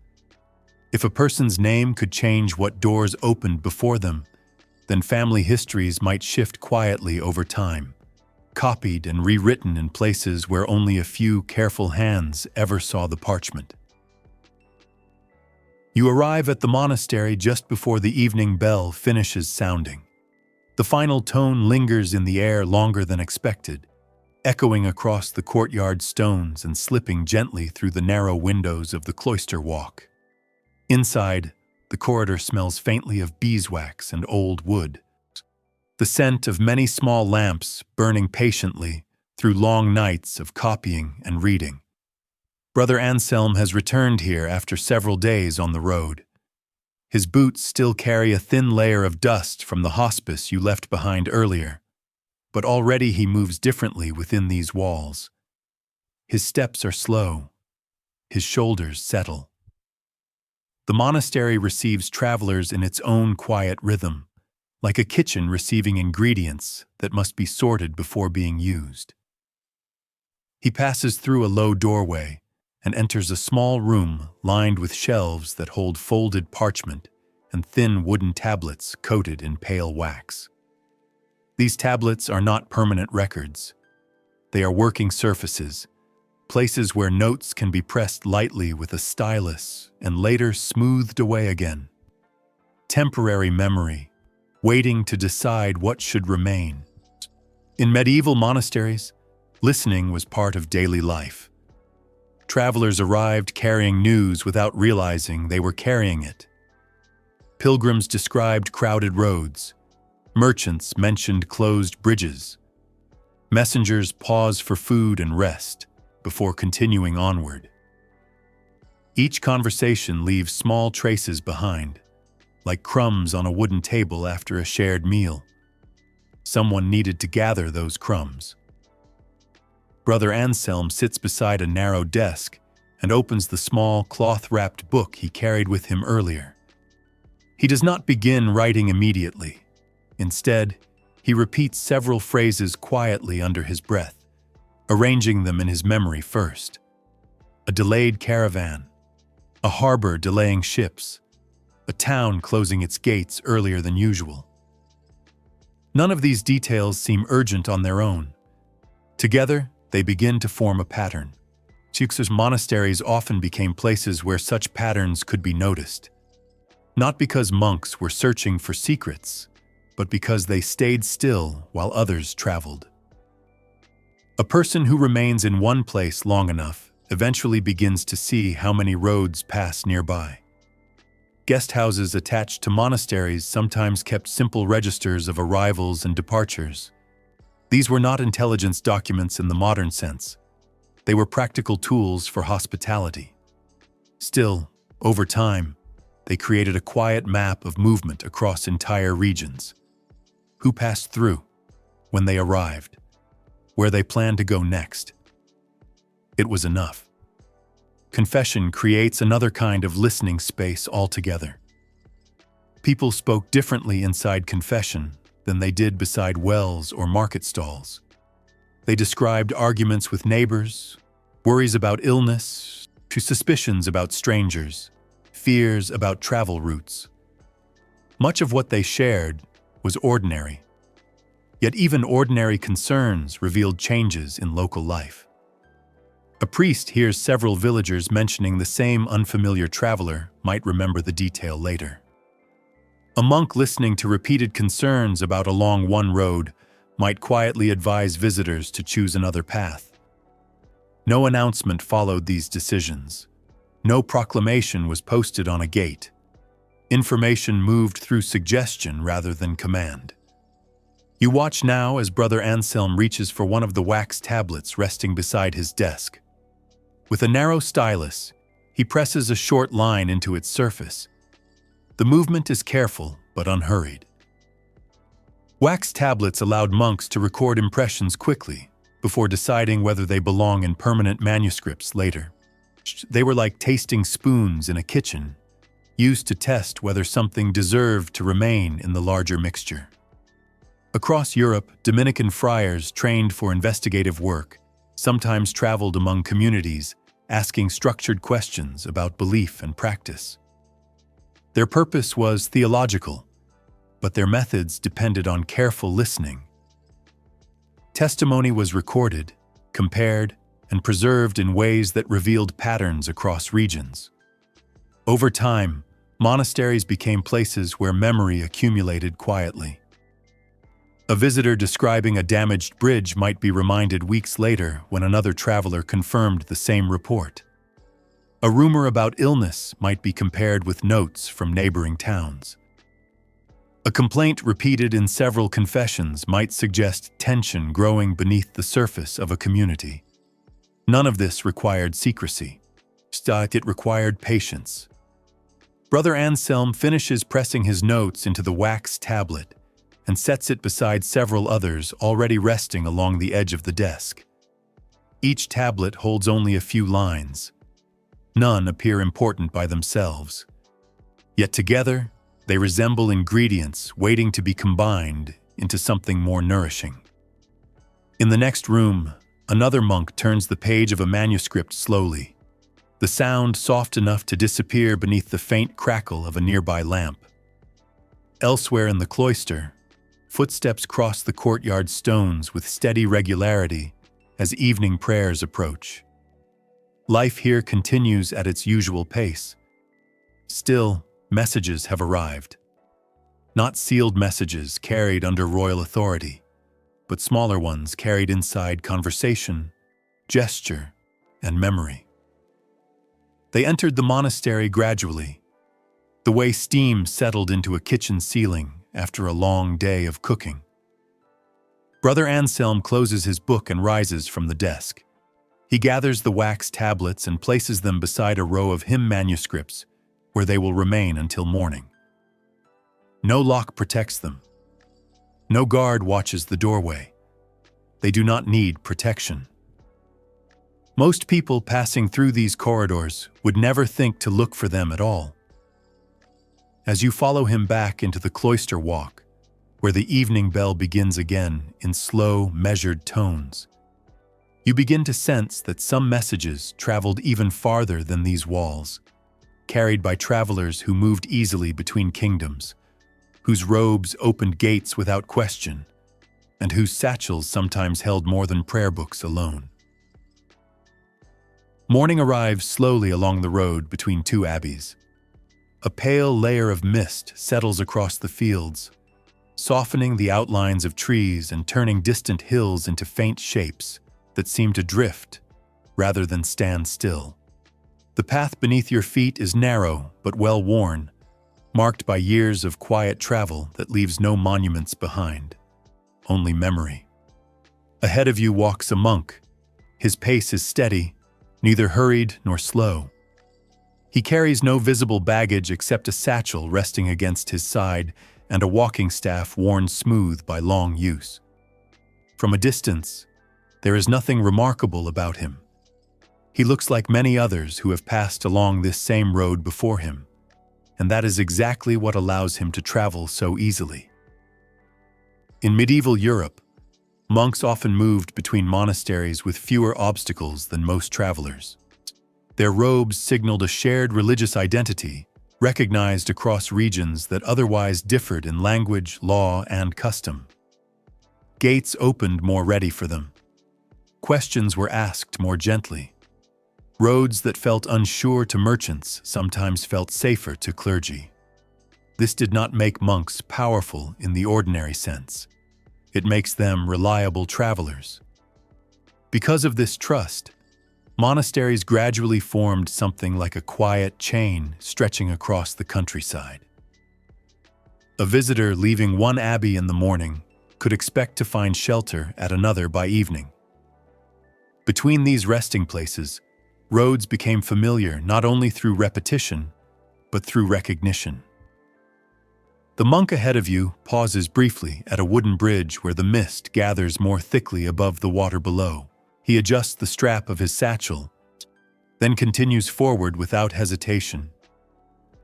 If a person's name could change what doors opened before them, then family histories might shift quietly over time, copied and rewritten in places where only a few careful hands ever saw the parchment. You arrive at the monastery just before the evening bell finishes sounding. The final tone lingers in the air longer than expected, echoing across the courtyard stones and slipping gently through the narrow windows of the cloister walk. Inside, the corridor smells faintly of beeswax and old wood. The scent of many small lamps burning patiently through long nights of copying and reading. Brother Anselm has returned here after several days on the road. His boots still carry a thin layer of dust from the hospice you left behind earlier, but already he moves differently within these walls. His steps are slow. His shoulders settle. The monastery receives travelers in its own quiet rhythm, like a kitchen receiving ingredients that must be sorted before being used. He passes through a low doorway and enters a small room lined with shelves that hold folded parchment and thin wooden tablets coated in pale wax. These tablets are not permanent records. They are working surfaces, places where notes can be pressed lightly with a stylus and later smoothed away again. Temporary memory, waiting to decide what should remain. In medieval monasteries, listening was part of daily life. Travelers arrived carrying news without realizing they were carrying it. Pilgrims described crowded roads. Merchants mentioned closed bridges. Messengers paused for food and rest before continuing onward. Each conversation leaves small traces behind, like crumbs on a wooden table after a shared meal. Someone needed to gather those crumbs. Brother Anselm sits beside a narrow desk and opens the small, cloth-wrapped book he carried with him earlier. He does not begin writing immediately. Instead, he repeats several phrases quietly under his breath, arranging them in his memory first. A delayed caravan, a harbor delaying ships, a town closing its gates earlier than usual. None of these details seem urgent on their own. Together, they begin to form a pattern. Chicxur's monasteries often became places where such patterns could be noticed. Not because monks were searching for secrets, but because they stayed still while others traveled. A person who remains in one place long enough eventually begins to see how many roads pass nearby. Guest houses attached to monasteries sometimes kept simple registers of arrivals and departures. These were not intelligence documents in the modern sense. They were practical tools for hospitality. Still, over time, they created a quiet map of movement across entire regions. Who passed through, when they arrived, where they planned to go next. It was enough. Confession creates another kind of listening space altogether. People spoke differently inside confession than they did beside wells or market stalls. They described arguments with neighbors, worries about illness, to suspicions about strangers, fears about travel routes. Much of what they shared was ordinary. Yet even ordinary concerns revealed changes in local life. A priest hears several villagers mentioning the same unfamiliar traveler might remember the detail later. A monk listening to repeated concerns about along one road might quietly advise visitors to choose another path. No announcement followed these decisions. No proclamation was posted on a gate. Information moved through suggestion rather than command. You watch now as Brother Anselm reaches for one of the wax tablets resting beside his desk. With a narrow stylus, he presses a short line into its surface. The movement is careful but unhurried. Wax tablets allowed monks to record impressions quickly before deciding whether they belong in permanent manuscripts later. They were like tasting spoons in a kitchen, used to test whether something deserved to remain in the larger mixture. Across Europe, Dominican friars trained for investigative work sometimes traveled among communities, asking structured questions about belief and practice. Their purpose was theological, but their methods depended on careful listening. Testimony was recorded, compared, and preserved in ways that revealed patterns across regions. Over time, monasteries became places where memory accumulated quietly. A visitor describing a damaged bridge might be reminded weeks later when another traveler confirmed the same report. A rumor about illness might be compared with notes from neighboring towns. A complaint repeated in several confessions might suggest tension growing beneath the surface of a community. None of this required secrecy. Instead, it required patience. Brother Anselm finishes pressing his notes into the wax tablet and sets it beside several others already resting along the edge of the desk. Each tablet holds only a few lines. None appear important by themselves. Yet together, they resemble ingredients waiting to be combined into something more nourishing. In the next room, another monk turns the page of a manuscript slowly, the sound soft enough to disappear beneath the faint crackle of a nearby lamp. Elsewhere in the cloister, footsteps cross the courtyard stones with steady regularity as evening prayers approach. Life here continues at its usual pace. Still, messages have arrived. Not sealed messages carried under royal authority, but smaller ones carried inside conversation, gesture, and memory. They entered the monastery gradually, the way steam settled into a kitchen ceiling after a long day of cooking. Brother Anselm closes his book and rises from the desk. He gathers the wax tablets and places them beside a row of hymn manuscripts where they will remain until morning. No lock protects them. No guard watches the doorway. They do not need protection. Most people passing through these corridors would never think to look for them at all. As you follow him back into the cloister walk, where the evening bell begins again in slow, measured tones, you begin to sense that some messages traveled even farther than these walls, carried by travelers who moved easily between kingdoms, whose robes opened gates without question, and whose satchels sometimes held more than prayer books alone. Morning arrives slowly along the road between two abbeys. A pale layer of mist settles across the fields, softening the outlines of trees and turning distant hills into faint shapes that seem to drift rather than stand still. The path beneath your feet is narrow but well worn, marked by years of quiet travel that leaves no monuments behind, only memory. Ahead of you walks a monk. His pace is steady, neither hurried nor slow. He carries no visible baggage except a satchel resting against his side and a walking staff worn smooth by long use. From a distance, there is nothing remarkable about him. He looks like many others who have passed along this same road before him, and that is exactly what allows him to travel so easily. In medieval Europe, monks often moved between monasteries with fewer obstacles than most travelers. Their robes signaled a shared religious identity, recognized across regions that otherwise differed in language, law, and custom. Gates opened more ready for them. Questions were asked more gently. Roads that felt unsure to merchants sometimes felt safer to clergy. This did not make monks powerful in the ordinary sense. It makes them reliable travelers. Because of this trust, monasteries gradually formed something like a quiet chain stretching across the countryside. A visitor leaving one abbey in the morning could expect to find shelter at another by evening. Between these resting places, roads became familiar not only through repetition, but through recognition. The monk ahead of you pauses briefly at a wooden bridge where the mist gathers more thickly above the water below. He adjusts the strap of his satchel, then continues forward without hesitation.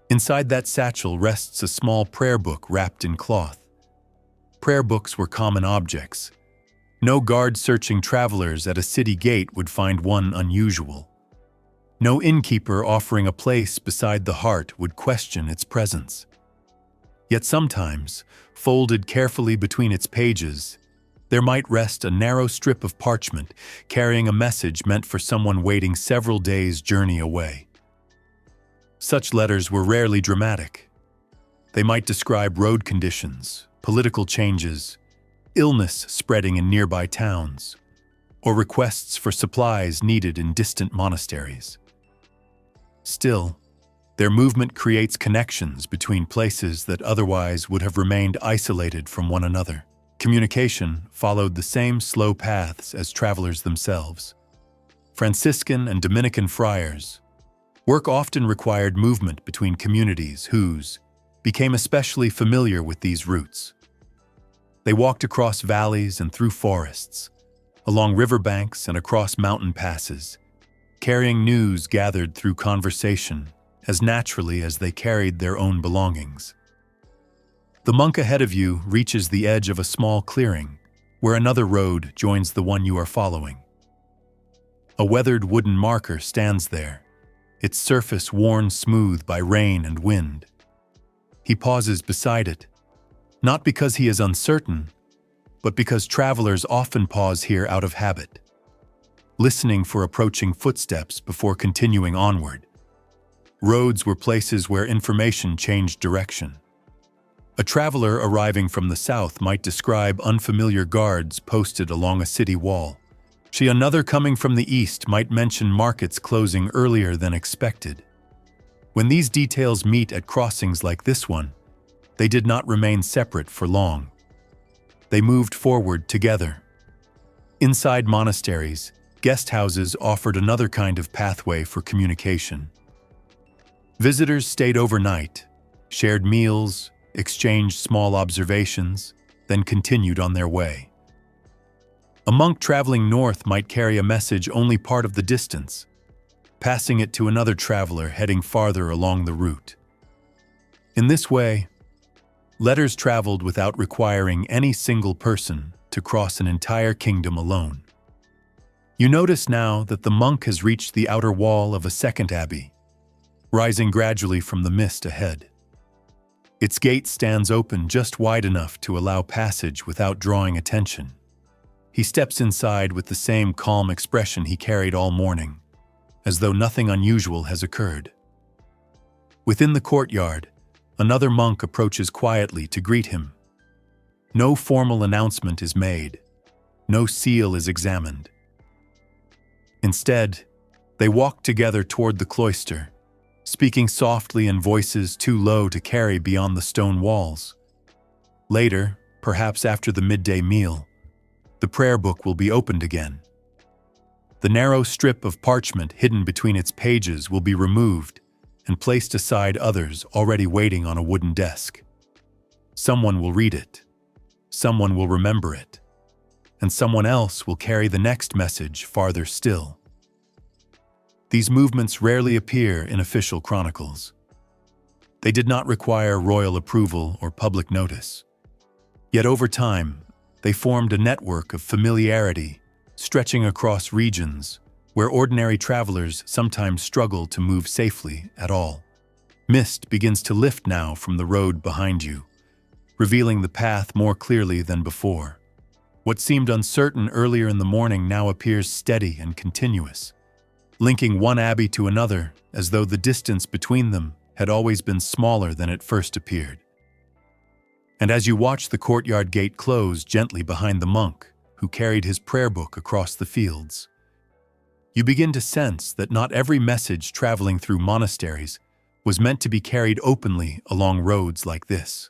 Inside that satchel rests a small prayer book wrapped in cloth. Prayer books were common objects. No guard-searching travelers at a city gate would find one unusual. No innkeeper offering a place beside the heart would question its presence. Yet sometimes, folded carefully between its pages, there might rest a narrow strip of parchment carrying a message meant for someone waiting several days' journey away. Such letters were rarely dramatic. They might describe road conditions, political changes, illness spreading in nearby towns, or requests for supplies needed in distant monasteries. Still, their movement creates connections between places that otherwise would have remained isolated from one another. Communication followed the same slow paths as travelers themselves. Franciscan and Dominican friars. Work often required movement between communities whose became especially familiar with these routes. They walked across valleys and through forests, along riverbanks and across mountain passes, carrying news gathered through conversation as naturally as they carried their own belongings. The monk ahead of you reaches the edge of a small clearing, where another road joins the one you are following. A weathered wooden marker stands there, its surface worn smooth by rain and wind. He pauses beside it, not because he is uncertain, but because travelers often pause here out of habit, listening for approaching footsteps before continuing onward. Roads were places where information changed direction. A traveler arriving from the south might describe unfamiliar guards posted along a city wall. Another coming from the east might mention markets closing earlier than expected. When these details meet at crossings like this one, they did not remain separate for long. They moved forward together. Inside monasteries, guest houses offered another kind of pathway for communication. Visitors stayed overnight, shared meals, exchanged small observations, then continued on their way. A monk traveling north might carry a message only part of the distance, passing it to another traveler heading farther along the route. In this way, letters traveled without requiring any single person to cross an entire kingdom alone. You notice now that the monk has reached the outer wall of a second abbey, rising gradually from the mist ahead. Its gate stands open just wide enough to allow passage without drawing attention. He steps inside with the same calm expression he carried all morning, as though nothing unusual has occurred. Within the courtyard, another monk approaches quietly to greet him. No formal announcement is made. No seal is examined. Instead, they walk together toward the cloister, speaking softly in voices too low to carry beyond the stone walls. Later, perhaps after the midday meal, the prayer book will be opened again. The narrow strip of parchment hidden between its pages will be removed and placed aside others already waiting on a wooden desk. Someone will read it, someone will remember it, and someone else will carry the next message farther still. These movements rarely appear in official chronicles. They did not require royal approval or public notice. Yet over time, they formed a network of familiarity stretching across regions where ordinary travelers sometimes struggle to move safely at all. Mist begins to lift now from the road behind you, revealing the path more clearly than before. What seemed uncertain earlier in the morning now appears steady and continuous, linking one abbey to another as though the distance between them had always been smaller than it first appeared. And as you watch the courtyard gate close gently behind the monk who carried his prayer book across the fields, you begin to sense that not every message traveling through monasteries was meant to be carried openly along roads like this.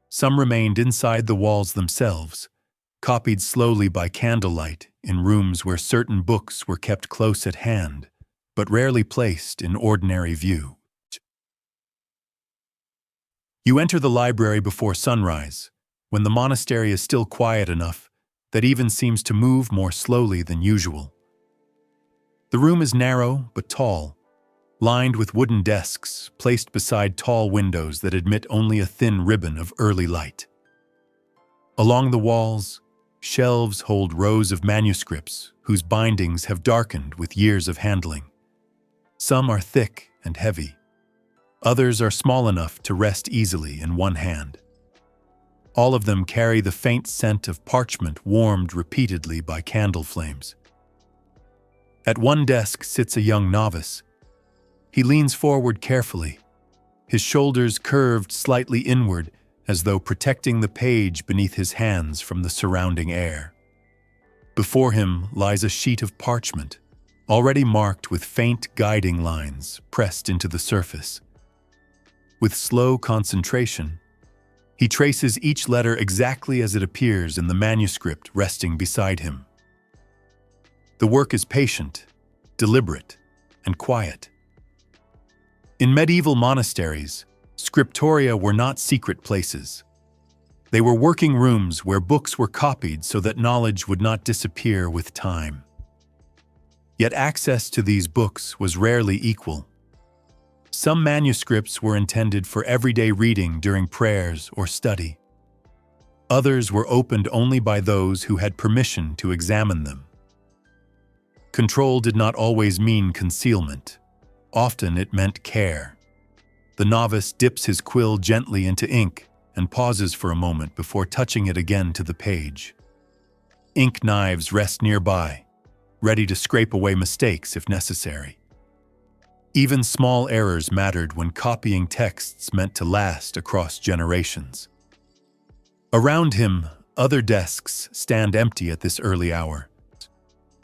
Some remained inside the walls themselves, copied slowly by candlelight in rooms where certain books were kept close at hand, but rarely placed in ordinary view. You enter the library before sunrise, when the monastery is still quiet enough that even seems to move more slowly than usual. The room is narrow but tall, lined with wooden desks placed beside tall windows that admit only a thin ribbon of early light. Along the walls, shelves hold rows of manuscripts whose bindings have darkened with years of handling. Some are thick and heavy. Others are small enough to rest easily in one hand. All of them carry the faint scent of parchment warmed repeatedly by candle flames. At one desk sits a young novice. He leans forward carefully, his shoulders curved slightly inward as though protecting the page beneath his hands from the surrounding air. Before him lies a sheet of parchment, already marked with faint guiding lines pressed into the surface. With slow concentration, he traces each letter exactly as it appears in the manuscript resting beside him. The work is patient, deliberate, and quiet. In medieval monasteries, scriptoria were not secret places. They were working rooms where books were copied so that knowledge would not disappear with time. Yet access to these books was rarely equal. Some manuscripts were intended for everyday reading during prayers or study. Others were opened only by those who had permission to examine them. Control did not always mean concealment. Often it meant care. The novice dips his quill gently into ink and pauses for a moment before touching it again to the page. Ink knives rest nearby, ready to scrape away mistakes if necessary. Even small errors mattered when copying texts meant to last across generations. Around him, other desks stand empty at this early hour,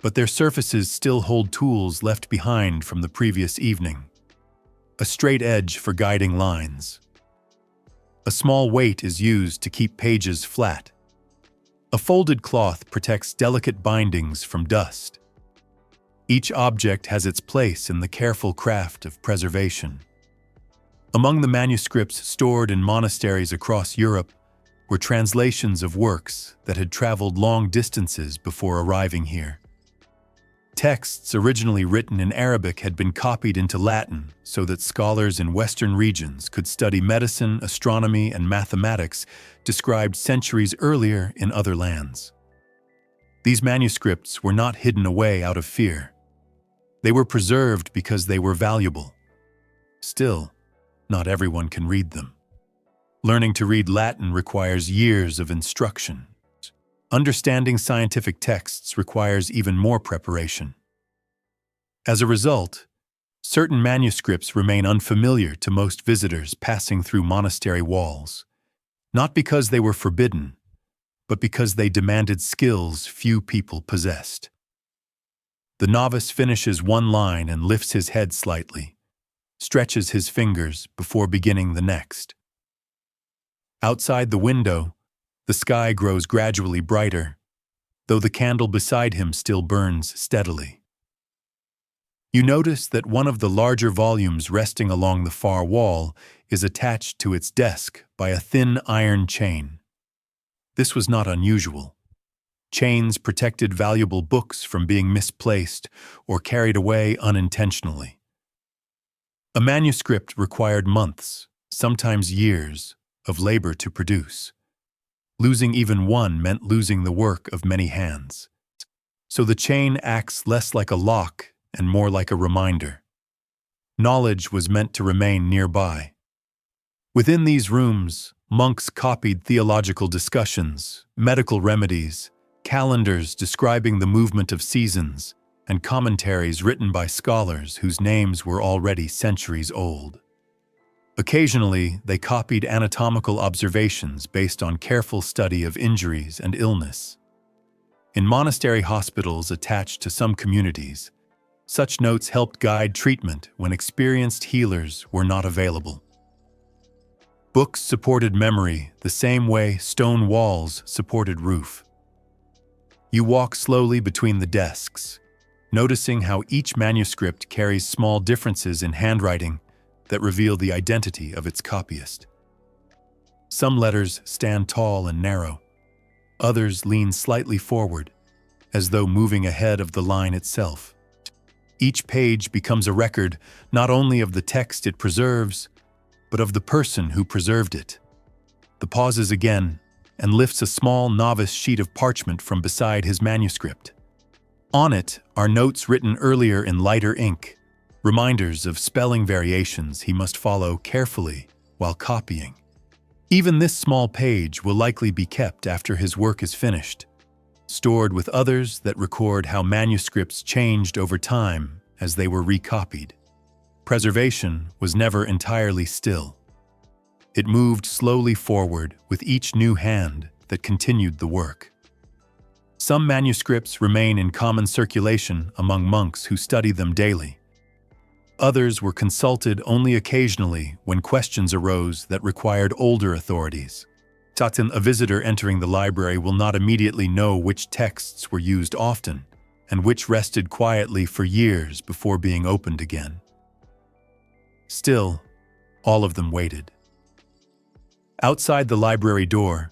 but their surfaces still hold tools left behind from the previous evening. A straight edge for guiding lines. A small weight is used to keep pages flat. A folded cloth protects delicate bindings from dust. Each object has its place in the careful craft of preservation. Among the manuscripts stored in monasteries across Europe were translations of works that had traveled long distances before arriving here. Texts originally written in Arabic had been copied into Latin so that scholars in Western regions could study medicine, astronomy, and mathematics described centuries earlier in other lands. These manuscripts were not hidden away out of fear. They were preserved because they were valuable. Still, not everyone can read them. Learning to read Latin requires years of instruction. Understanding scientific texts requires even more preparation. As a result, certain manuscripts remain unfamiliar to most visitors passing through monastery walls, not because they were forbidden, but because they demanded skills few people possessed. The novice finishes one line and lifts his head slightly, stretches his fingers before beginning the next. Outside the window, the sky grows gradually brighter, though the candle beside him still burns steadily. You notice that one of the larger volumes resting along the far wall is attached to its desk by a thin iron chain. This was not unusual. Chains protected valuable books from being misplaced or carried away unintentionally. A manuscript required months, sometimes years, of labor to produce. Losing even one meant losing the work of many hands. So the chain acts less like a lock and more like a reminder. Knowledge was meant to remain nearby. Within these rooms, monks copied theological discussions, medical remedies, calendars describing the movement of seasons, and commentaries written by scholars whose names were already centuries old. Occasionally, they copied anatomical observations based on careful study of injuries and illness. In monastery hospitals attached to some communities, such notes helped guide treatment when experienced healers were not available. Books supported memory the same way stone walls supported roof. You walk slowly between the desks, noticing how each manuscript carries small differences in handwriting that reveal the identity of its copyist. Some letters stand tall and narrow. Others lean slightly forward, as though moving ahead of the line itself. Each page becomes a record not only of the text it preserves, but of the person who preserved it. The pauses again and lifts a small novice sheet of parchment from beside his manuscript. On it are notes written earlier in lighter ink, reminders of spelling variations he must follow carefully while copying. Even this small page will likely be kept after his work is finished, stored with others that record how manuscripts changed over time as they were recopied. Preservation was never entirely still. It moved slowly forward with each new hand that continued the work. Some manuscripts remain in common circulation among monks who study them daily. Others were consulted only occasionally when questions arose that required older authorities. A visitor entering the library will not immediately know which texts were used often and which rested quietly for years before being opened again. Still, all of them waited. Outside the library door,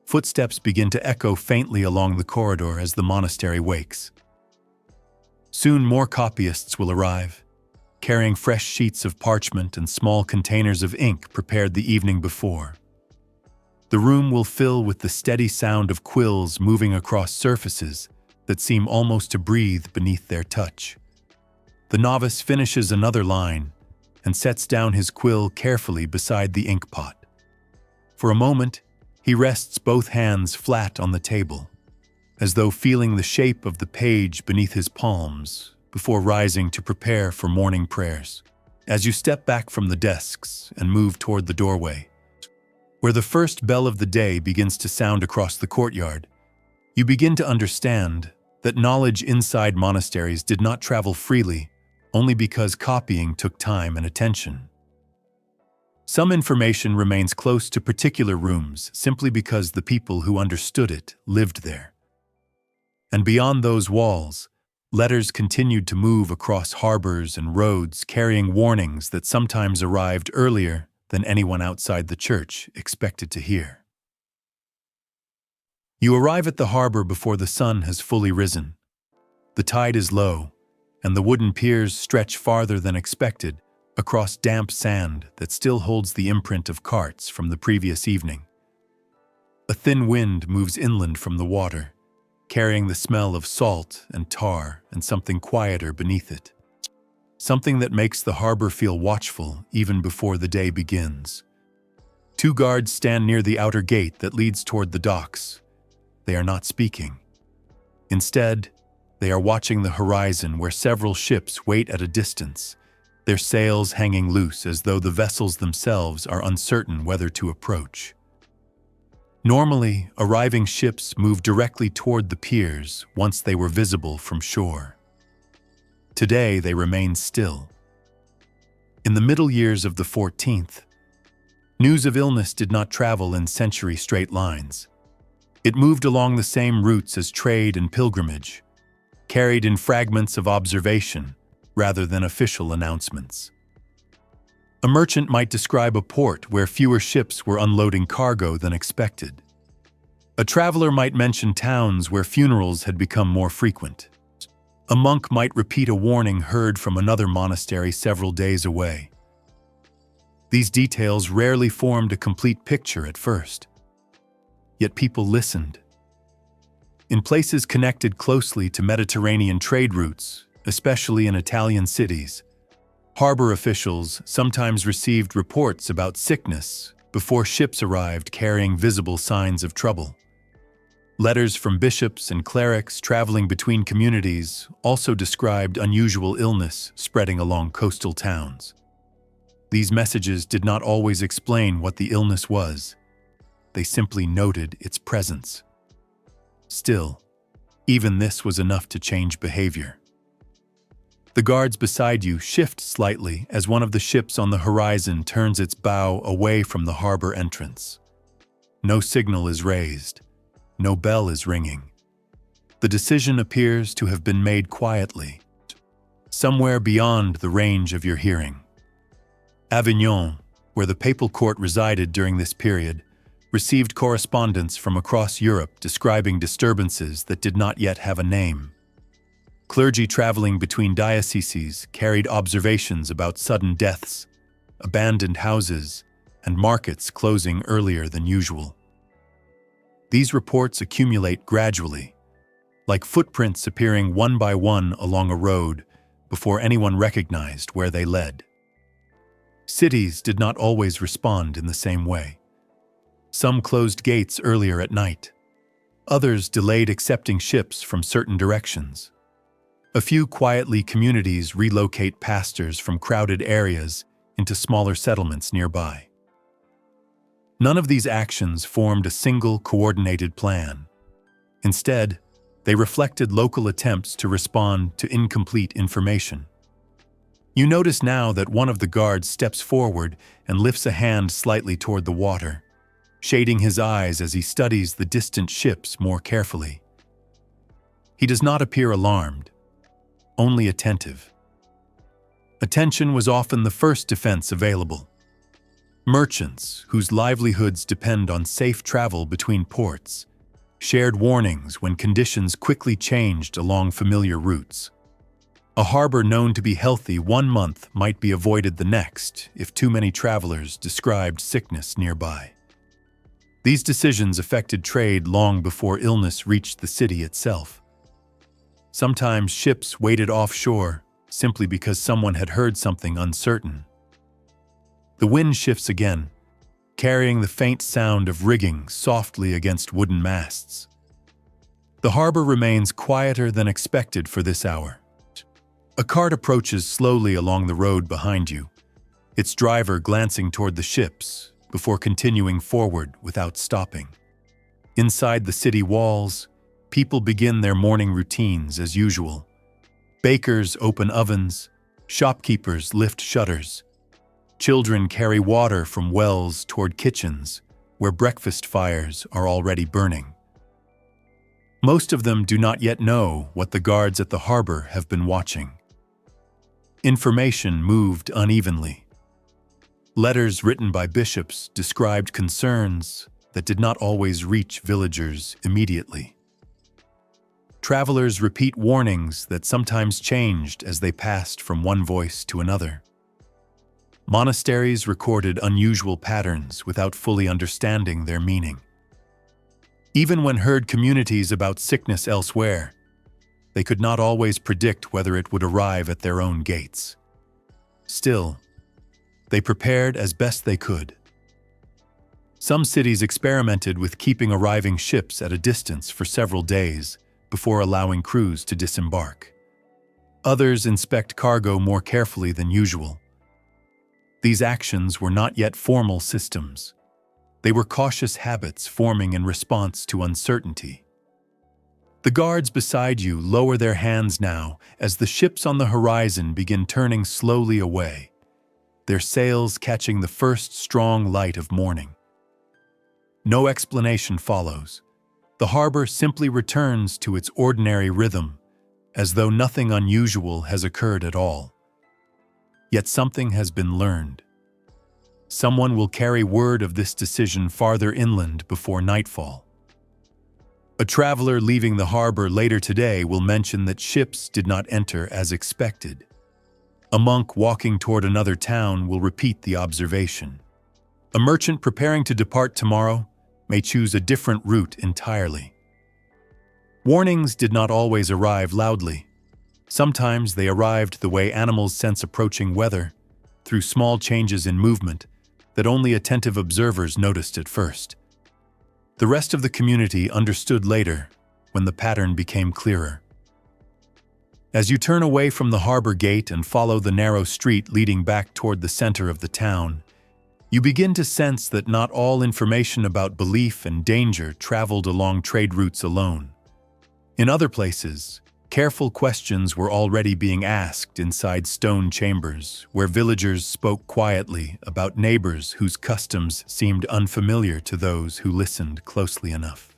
footsteps begin to echo faintly along the corridor as the monastery wakes. Soon more copyists will arrive, carrying fresh sheets of parchment and small containers of ink prepared the evening before. The room will fill with the steady sound of quills moving across surfaces that seem almost to breathe beneath their touch. The novice finishes another line and sets down his quill carefully beside the ink pot. For a moment, he rests both hands flat on the table, as though feeling the shape of the page beneath his palms, before rising to prepare for morning prayers. As you step back from the desks and move toward the doorway, where the first bell of the day begins to sound across the courtyard, you begin to understand that knowledge inside monasteries did not travel freely only because copying took time and attention. Some information remains close to particular rooms simply because the people who understood it lived there. And beyond those walls, Letters continued to move across harbors and roads, carrying warnings that sometimes arrived earlier than anyone outside the church expected to hear. You arrive at the harbor before the sun has fully risen. The tide is low, and the wooden piers stretch farther than expected across damp sand that still holds the imprint of carts from the previous evening. A thin wind moves inland from the water, carrying the smell of salt and tar and something quieter beneath it. Something that makes the harbor feel watchful even before the day begins. 2 guards stand near the outer gate that leads toward the docks. They are not speaking. Instead, they are watching the horizon where several ships wait at a distance, their sails hanging loose as though the vessels themselves are uncertain whether to approach. Normally, arriving ships move directly toward the piers once they were visible from shore. Today, they remain still. In the middle years of the 14th, news of illness did not travel in century-straight lines. It moved along the same routes as trade and pilgrimage, carried in fragments of observation rather than official announcements. A merchant might describe a port where fewer ships were unloading cargo than expected. A traveler might mention towns where funerals had become more frequent. A monk might repeat a warning heard from another monastery several days away. These details rarely formed a complete picture at first. Yet people listened. In places connected closely to Mediterranean trade routes, especially in Italian cities, harbor officials sometimes received reports about sickness before ships arrived carrying visible signs of trouble. Letters from bishops and clerics traveling between communities also described unusual illness spreading along coastal towns. These messages did not always explain what the illness was. They simply noted its presence. Still, even this was enough to change behavior. The guards beside you shift slightly as one of the ships on the horizon turns its bow away from the harbor entrance. No signal is raised. No bell is ringing. The decision appears to have been made quietly, somewhere beyond the range of your hearing. Avignon, where the papal court resided during this period, received correspondence from across Europe describing disturbances that did not yet have a name. Clergy traveling between dioceses carried observations about sudden deaths, abandoned houses, and markets closing earlier than usual. These reports accumulate gradually, like footprints appearing one by one along a road before anyone recognized where they led. Cities did not always respond in the same way. Some closed gates earlier at night. Others delayed accepting ships from certain directions. A few quietly communities relocate pastors from crowded areas into smaller settlements nearby. None of these actions formed a single coordinated plan. Instead, they reflected local attempts to respond to incomplete information. You notice now that one of the guards steps forward and lifts a hand slightly toward the water, shading his eyes as he studies the distant ships more carefully. He does not appear alarmed, only attentive. Attention was often the first defense available. Merchants, whose livelihoods depend on safe travel between ports, shared warnings when conditions quickly changed along familiar routes. A harbor known to be healthy one month might be avoided the next if too many travelers described sickness nearby. These decisions affected trade long before illness reached the city itself. Sometimes ships waited offshore simply because someone had heard something uncertain. The wind shifts again, carrying the faint sound of rigging softly against wooden masts. The harbor remains quieter than expected for this hour. A cart approaches slowly along the road behind you, its driver glancing toward the ships before continuing forward without stopping. Inside the city walls, people begin their morning routines as usual. Bakers open ovens, shopkeepers lift shutters. Children carry water from wells toward kitchens, where breakfast fires are already burning. Most of them do not yet know what the guards at the harbor have been watching. Information moved unevenly. Letters written by bishops described concerns that did not always reach villagers immediately. Travelers repeat warnings that sometimes changed as they passed from one voice to another. Monasteries recorded unusual patterns without fully understanding their meaning. Even when heard communities about sickness elsewhere, they could not always predict whether it would arrive at their own gates. Still, they prepared as best they could. Some cities experimented with keeping arriving ships at a distance for several days before allowing crews to disembark. Others inspect cargo more carefully than usual. These actions were not yet formal systems. They were cautious habits forming in response to uncertainty. The guards beside you lower their hands now as the ships on the horizon begin turning slowly away, their sails catching the first strong light of morning. No explanation follows. The harbor simply returns to its ordinary rhythm, as though nothing unusual has occurred at all. Yet something has been learned. Someone will carry word of this decision farther inland before nightfall. A traveler leaving the harbor later today will mention that ships did not enter as expected. A monk walking toward another town will repeat the observation. A merchant preparing to depart tomorrow may choose a different route entirely. Warnings did not always arrive loudly. Sometimes they arrived the way animals sense approaching weather, through small changes in movement that only attentive observers noticed at first. The rest of the community understood later, when the pattern became clearer. As you turn away from the harbor gate and follow the narrow street leading back toward the center of the town, you begin to sense that not all information about belief and danger traveled along trade routes alone. In other places, careful questions were already being asked inside stone chambers, where villagers spoke quietly about neighbors whose customs seemed unfamiliar to those who listened closely enough.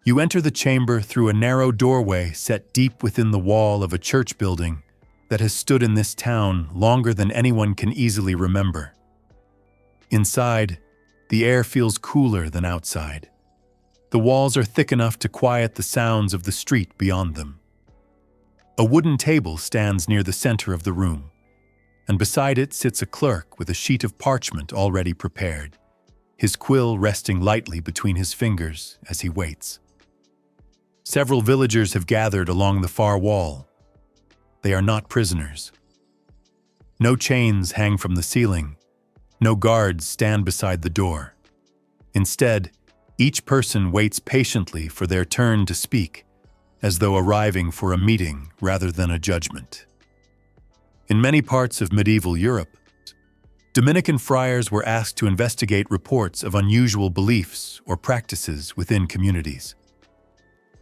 You enter the chamber through a narrow doorway set deep within the wall of a church building that has stood in this town longer than anyone can easily remember. Inside, the air feels cooler than outside. The walls are thick enough to quiet the sounds of the street beyond them. A wooden table stands near the center of the room, and beside it sits a clerk with a sheet of parchment already prepared, his quill resting lightly between his fingers as he waits. Several villagers have gathered along the far wall. They are not prisoners. No chains hang from the ceiling. No guards stand beside the door. Instead, each person waits patiently for their turn to speak, as though arriving for a meeting rather than a judgment. In many parts of medieval Europe, Dominican friars were asked to investigate reports of unusual beliefs or practices within communities.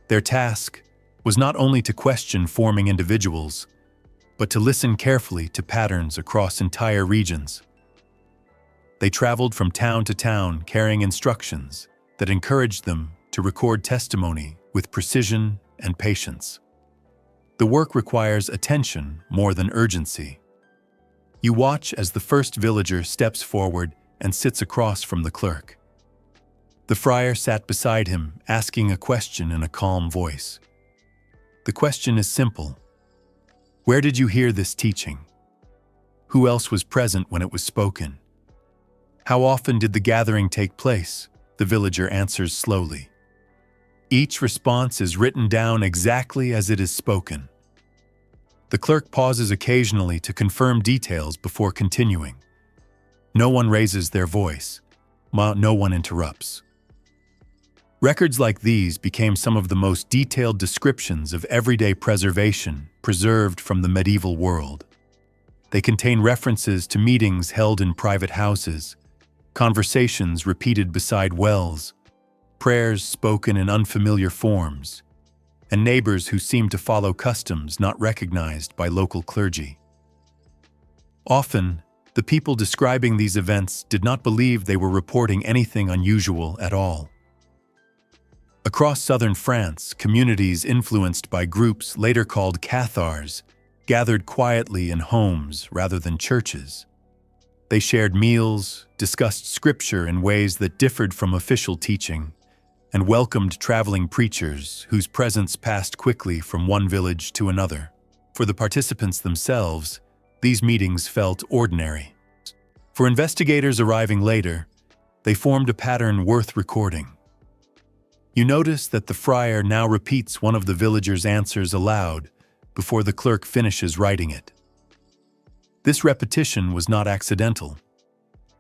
Their task was not only to question forming individuals, but to listen carefully to patterns across entire regions. They traveled from town to town carrying instructions that encouraged them to record testimony with precision and patience. The work requires attention more than urgency. You watch as the first villager steps forward and sits across from the clerk. The friar sat beside him, asking a question in a calm voice. The question is simple. Where did you hear this teaching? Who else was present when it was spoken? How often did the gathering take place? The villager answers slowly. Each response is written down exactly as it is spoken. The clerk pauses occasionally to confirm details before continuing. No one raises their voice. No one interrupts. Records like these became some of the most detailed descriptions of everyday preservation preserved from the medieval world. They contain references to meetings held in private houses, conversations repeated beside wells, prayers spoken in unfamiliar forms, and neighbors who seemed to follow customs not recognized by local clergy. Often, the people describing these events did not believe they were reporting anything unusual at all. Across southern France, communities influenced by groups later called Cathars gathered quietly in homes rather than churches. They shared meals, discussed scripture in ways that differed from official teaching, and welcomed traveling preachers whose presence passed quickly from one village to another. For the participants themselves, these meetings felt ordinary. For investigators arriving later, they formed a pattern worth recording. You notice that the friar now repeats one of the villagers' answers aloud before the clerk finishes writing it. This repetition was not accidental.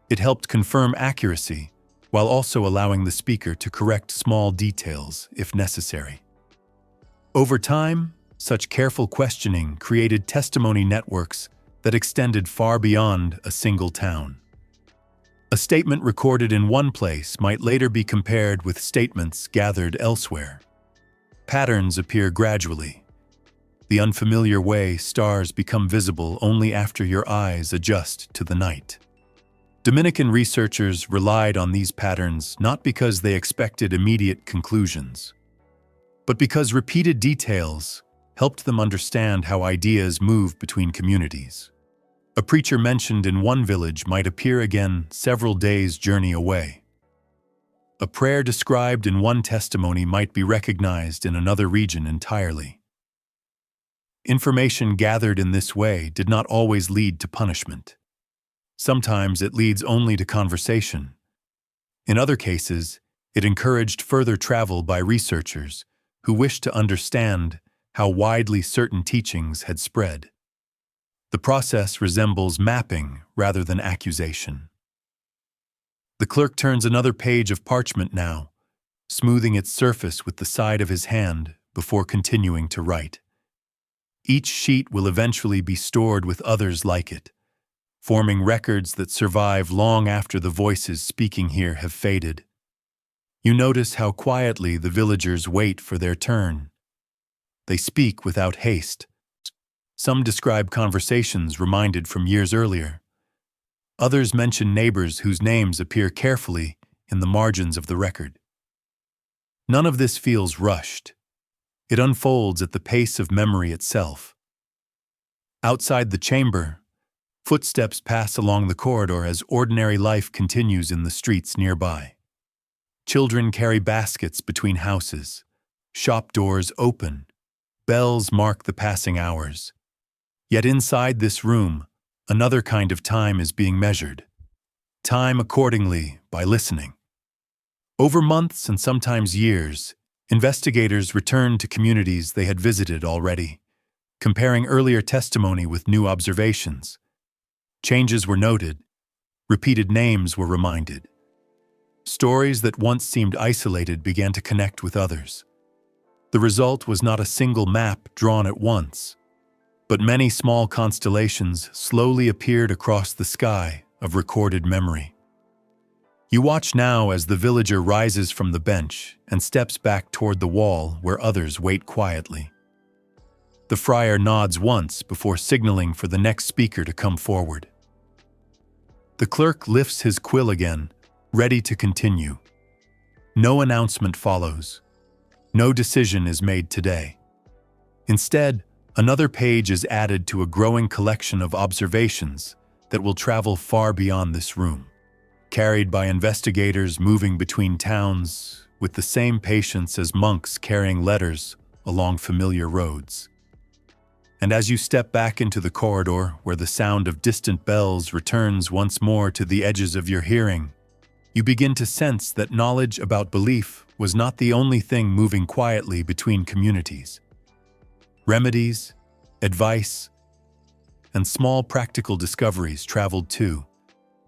It helped confirm accuracy while also allowing the speaker to correct small details if necessary. Over time, such careful questioning created testimony networks that extended far beyond a single town. A statement recorded in one place might later be compared with statements gathered elsewhere. Patterns appear gradually. The unfamiliar way stars become visible only after your eyes adjust to the night. Dominican researchers relied on these patterns not because they expected immediate conclusions, but because repeated details helped them understand how ideas move between communities. A preacher mentioned in one village might appear again several days' journey away. A prayer described in one testimony might be recognized in another region entirely. Information gathered in this way did not always lead to punishment. Sometimes it leads only to conversation. In other cases, it encouraged further travel by researchers who wished to understand how widely certain teachings had spread. The process resembles mapping rather than accusation. The clerk turns another page of parchment now, smoothing its surface with the side of his hand before continuing to write. Each sheet will eventually be stored with others like it, forming records that survive long after the voices speaking here have faded. You notice how quietly the villagers wait for their turn. They speak without haste. Some describe conversations reminded from years earlier. Others mention neighbors whose names appear carefully in the margins of the record. None of this feels rushed. It unfolds at the pace of memory itself. Outside the chamber, footsteps pass along the corridor as ordinary life continues in the streets nearby. Children carry baskets between houses. Shop doors open. Bells mark the passing hours. Yet inside this room, another kind of time is being measured. Time accordingly by listening. Over months and sometimes years, investigators returned to communities they had visited already, comparing earlier testimony with new observations. Changes were noted. Repeated names were reminded. Stories that once seemed isolated began to connect with others. The result was not a single map drawn at once, but many small constellations slowly appeared across the sky of recorded memory. You watch now as the villager rises from the bench and steps back toward the wall where others wait quietly. The friar nods once before signaling for the next speaker to come forward. The clerk lifts his quill again, ready to continue. No announcement follows. No decision is made today. Instead, another page is added to a growing collection of observations that will travel far beyond this room, carried by investigators moving between towns with the same patience as monks carrying letters along familiar roads. And as you step back into the corridor where the sound of distant bells returns once more to the edges of your hearing, you begin to sense that knowledge about belief was not the only thing moving quietly between communities. Remedies, advice, and small practical discoveries traveled too,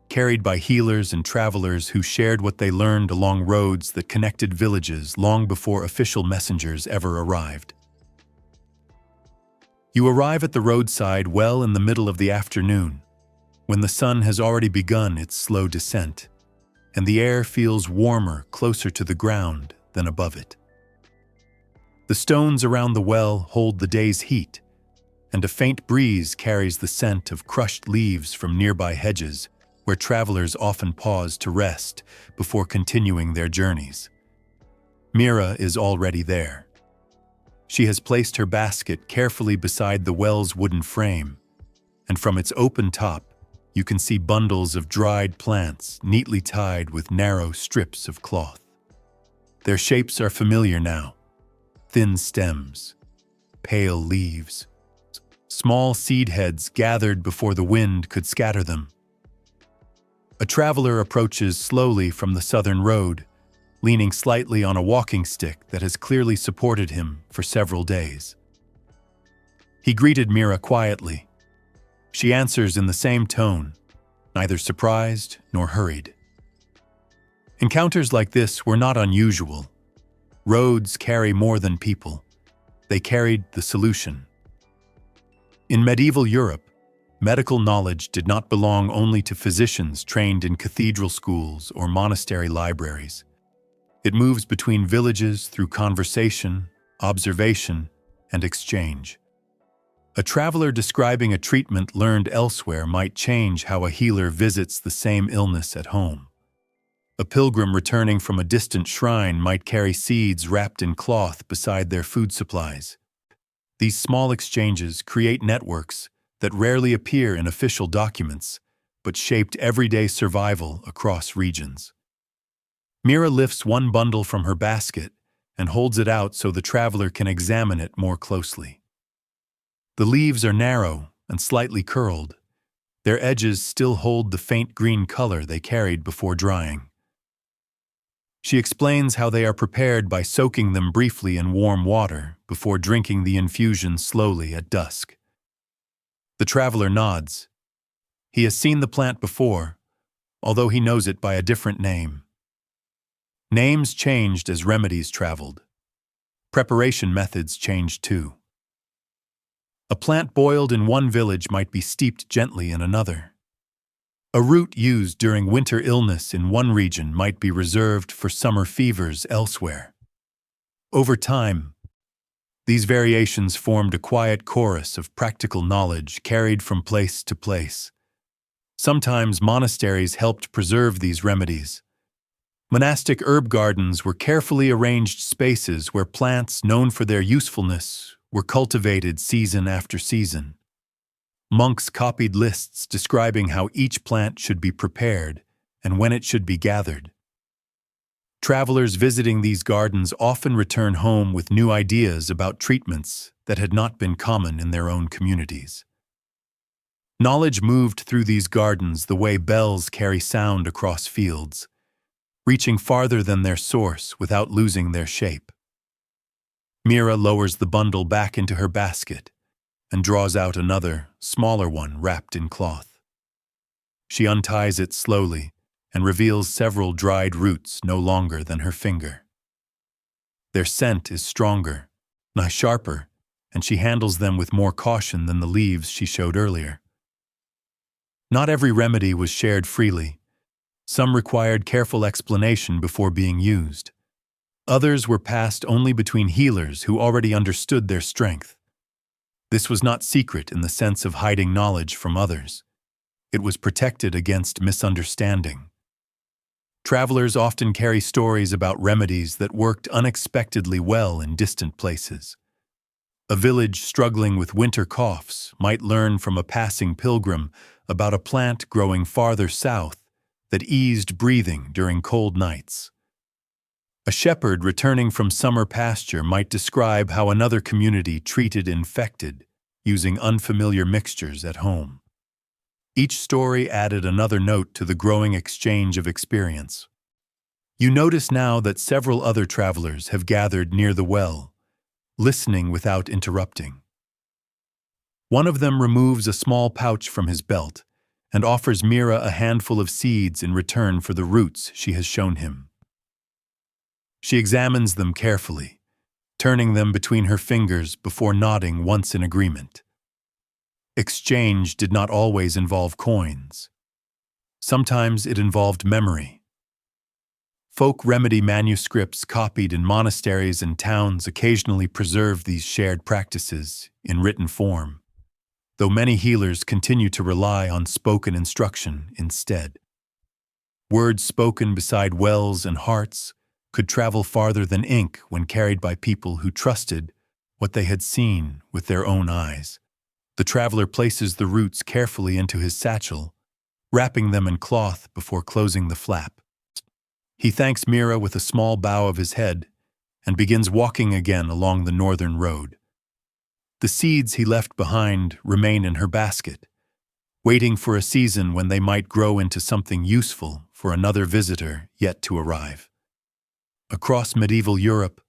carried by healers and travelers who shared what they learned along roads that connected villages long before official messengers ever arrived. You arrive at the roadside well in the middle of the afternoon, when the sun has already begun its slow descent, and the air feels warmer closer to the ground than above it. The stones around the well hold the day's heat, and a faint breeze carries the scent of crushed leaves from nearby hedges where travelers often pause to rest before continuing their journeys. Mira is already there. She has placed her basket carefully beside the well's wooden frame, and from its open top, you can see bundles of dried plants neatly tied with narrow strips of cloth. Their shapes are familiar now: thin stems, pale leaves, small seed heads gathered before the wind could scatter them. A traveler approaches slowly from the southern road, leaning slightly on a walking stick that has clearly supported him for several days. He greeted Mira quietly. She answers in the same tone, neither surprised nor hurried. Encounters like this were not unusual. Roads carry more than people. They carried the solution. In medieval Europe, medical knowledge did not belong only to physicians trained in cathedral schools or monastery libraries. It moves between villages through conversation, observation, and exchange. A traveler describing a treatment learned elsewhere might change how a healer visits the same illness at home. A pilgrim returning from a distant shrine might carry seeds wrapped in cloth beside their food supplies. These small exchanges create networks that rarely appear in official documents, but shaped everyday survival across regions. Mira lifts one bundle from her basket and holds it out so the traveler can examine it more closely. The leaves are narrow and slightly curled. Their edges still hold the faint green color they carried before drying. She explains how they are prepared by soaking them briefly in warm water before drinking the infusion slowly at dusk. The traveler nods. He has seen the plant before, although he knows it by a different name. Names changed as remedies traveled. Preparation methods changed too. A plant boiled in one village might be steeped gently in another. A root used during winter illness in one region might be reserved for summer fevers elsewhere. Over time, these variations formed a quiet chorus of practical knowledge carried from place to place. Sometimes monasteries helped preserve these remedies. Monastic herb gardens were carefully arranged spaces where plants known for their usefulness were cultivated season after season. Monks copied lists describing how each plant should be prepared and when it should be gathered. Travelers visiting these gardens often return home with new ideas about treatments that had not been common in their own communities. Knowledge moved through these gardens the way bells carry sound across fields, reaching farther than their source without losing their shape. Mira lowers the bundle back into her basket and draws out another, smaller one wrapped in cloth. She unties it slowly and reveals several dried roots no longer than her finger. Their scent is stronger, nigh sharper, and she handles them with more caution than the leaves she showed earlier. Not every remedy was shared freely. Some required careful explanation before being used. Others were passed only between healers who already understood their strength. This was not secret in the sense of hiding knowledge from others. It was protected against misunderstanding. Travelers often carry stories about remedies that worked unexpectedly well in distant places. A village struggling with winter coughs might learn from a passing pilgrim about a plant growing farther south that eased breathing during cold nights. A shepherd returning from summer pasture might describe how another community treated infected using unfamiliar mixtures at home. Each story added another note to the growing exchange of experience. You notice now that several other travelers have gathered near the well, listening without interrupting. One of them removes a small pouch from his belt and offers Mira a handful of seeds in return for the roots she has shown him. She examines them carefully, turning them between her fingers before nodding once in agreement. Exchange did not always involve coins. Sometimes it involved memory. Folk remedy manuscripts copied in monasteries and towns occasionally preserve these shared practices in written form, though many healers continue to rely on spoken instruction instead. Words spoken beside wells and hearts could travel farther than ink when carried by people who trusted what they had seen with their own eyes. The traveler places the roots carefully into his satchel, wrapping them in cloth before closing the flap. He thanks Mira with a small bow of his head and begins walking again along the northern road. The seeds he left behind remain in her basket, waiting for a season when they might grow into something useful for another visitor yet to arrive. Across medieval Europe,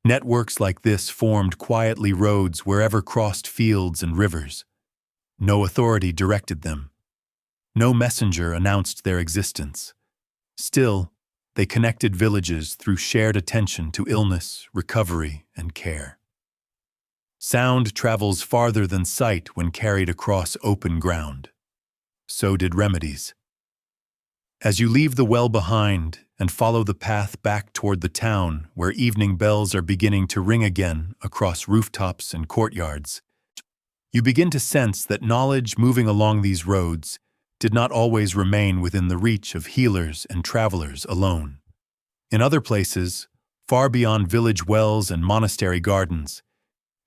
networks like this formed quietly roads wherever crossed fields and rivers. No authority directed them. No messenger announced their existence. Still, they connected villages through shared attention to illness, recovery, and care. Sound travels farther than sight when carried across open ground. So did remedies. As you leave the well behind and follow the path back toward the town where evening bells are beginning to ring again across rooftops and courtyards, you begin to sense that knowledge moving along these roads did not always remain within the reach of healers and travelers alone. In other places, far beyond village wells and monastery gardens,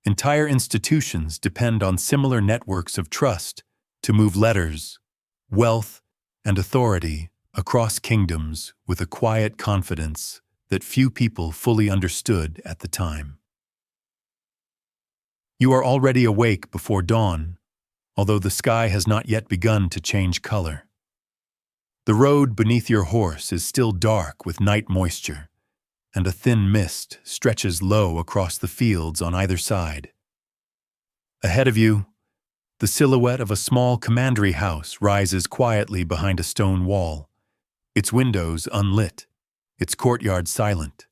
entire institutions depend on similar networks of trust to move letters, wealth, and authority across kingdoms with a quiet confidence that few people fully understood at the time. You are already awake before dawn, although the sky has not yet begun to change color. The road beneath your horse is still dark with night moisture, and a thin mist stretches low across the fields on either side. Ahead of you, the silhouette of a small commandery house rises quietly behind a stone wall, its windows unlit, its courtyard silent.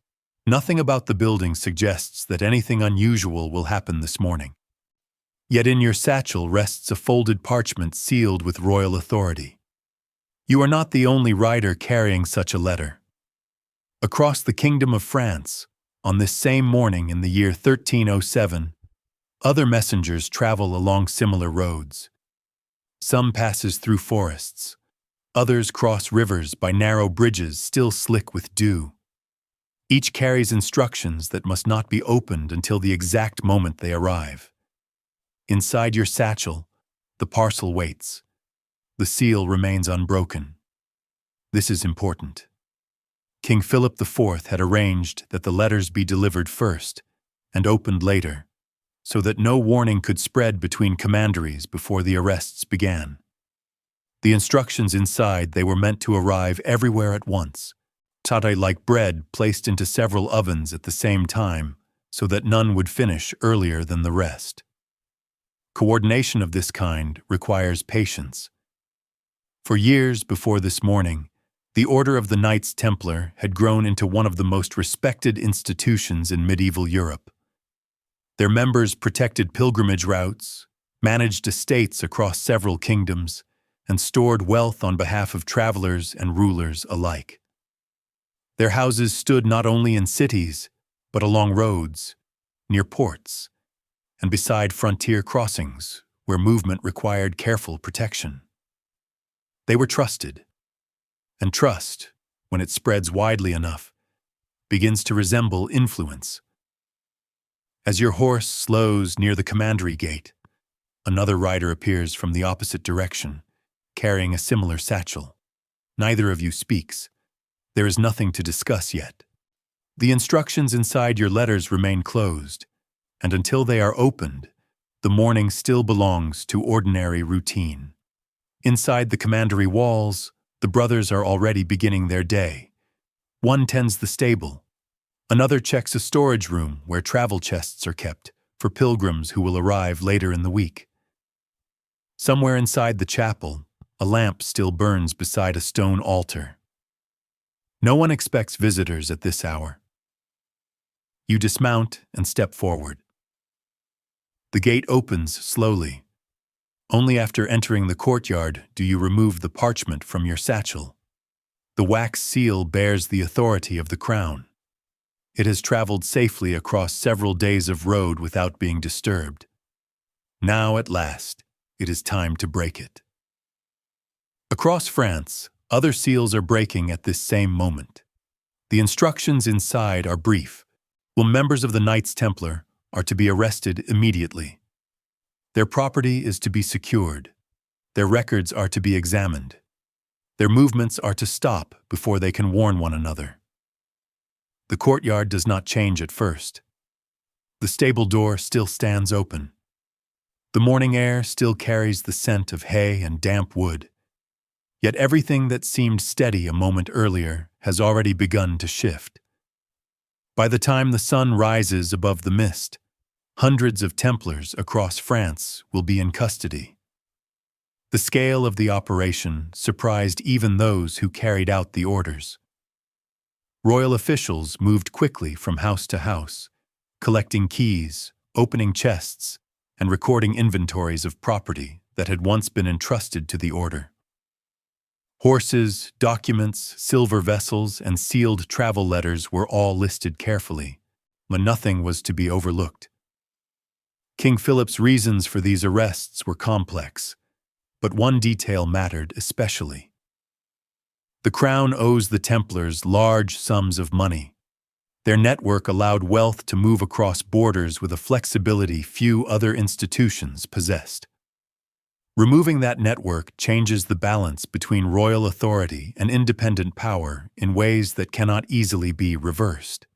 Nothing about the building suggests that anything unusual will happen this morning. Yet in your satchel rests a folded parchment sealed with royal authority. You are not the only rider carrying such a letter. Across the Kingdom of France, on this same morning in the year 1307, other messengers travel along similar roads. Some passes through forests. Others cross rivers by narrow bridges still slick with dew. Each carries instructions that must not be opened until the exact moment they arrive. Inside your satchel, the parcel waits. The seal remains unbroken. This is important. King Philip IV had arranged that the letters be delivered first and opened later, so that no warning could spread between commanderies before the arrests began. The instructions inside they were meant to arrive everywhere at once, tare like bread placed into several ovens at the same time, so that none would finish earlier than the rest. Coordination of this kind requires patience. For years before this morning, the Order of the Knights Templar had grown into one of the most respected institutions in medieval Europe. Their members protected pilgrimage routes, managed estates across several kingdoms, and stored wealth on behalf of travelers and rulers alike. Their houses stood not only in cities, but along roads, near ports, and beside frontier crossings where movement required careful protection. They were trusted, and trust, when it spreads widely enough, begins to resemble influence. As your horse slows near the commandery gate, another rider appears from the opposite direction, carrying a similar satchel. Neither of you speaks. There is nothing to discuss yet. The instructions inside your letters remain closed, and until they are opened, the morning still belongs to ordinary routine. Inside the commandery walls, the brothers are already beginning their day. One tends the stable. Another checks a storage room where travel chests are kept for pilgrims who will arrive later in the week. Somewhere inside the chapel, a lamp still burns beside a stone altar. No one expects visitors at this hour. You dismount and step forward. The gate opens slowly. Only after entering the courtyard do you remove the parchment from your satchel. The wax seal bears the authority of the crown. It has traveled safely across several days of road without being disturbed. Now, at last, it is time to break it. Across France, other seals are breaking at this same moment. The instructions inside are brief. While members of the Knights Templar are to be arrested immediately. Their property is to be secured. Their records are to be examined. Their movements are to stop before they can warn one another. The courtyard does not change at first. The stable door still stands open. The morning air still carries the scent of hay and damp wood. Yet everything that seemed steady a moment earlier has already begun to shift. By the time the sun rises above the mist, hundreds of Templars across France will be in custody. The scale of the operation surprised even those who carried out the orders. Royal officials moved quickly from house to house, collecting keys, opening chests, and recording inventories of property that had once been entrusted to the order. Horses, documents, silver vessels, and sealed travel letters were all listed carefully, but nothing was to be overlooked. King Philip's reasons for these arrests were complex, but one detail mattered especially. The crown owes the Templars large sums of money. Their network allowed wealth to move across borders with a flexibility few other institutions possessed. Removing that network changes the balance between royal authority and independent power in ways that cannot easily be reversed.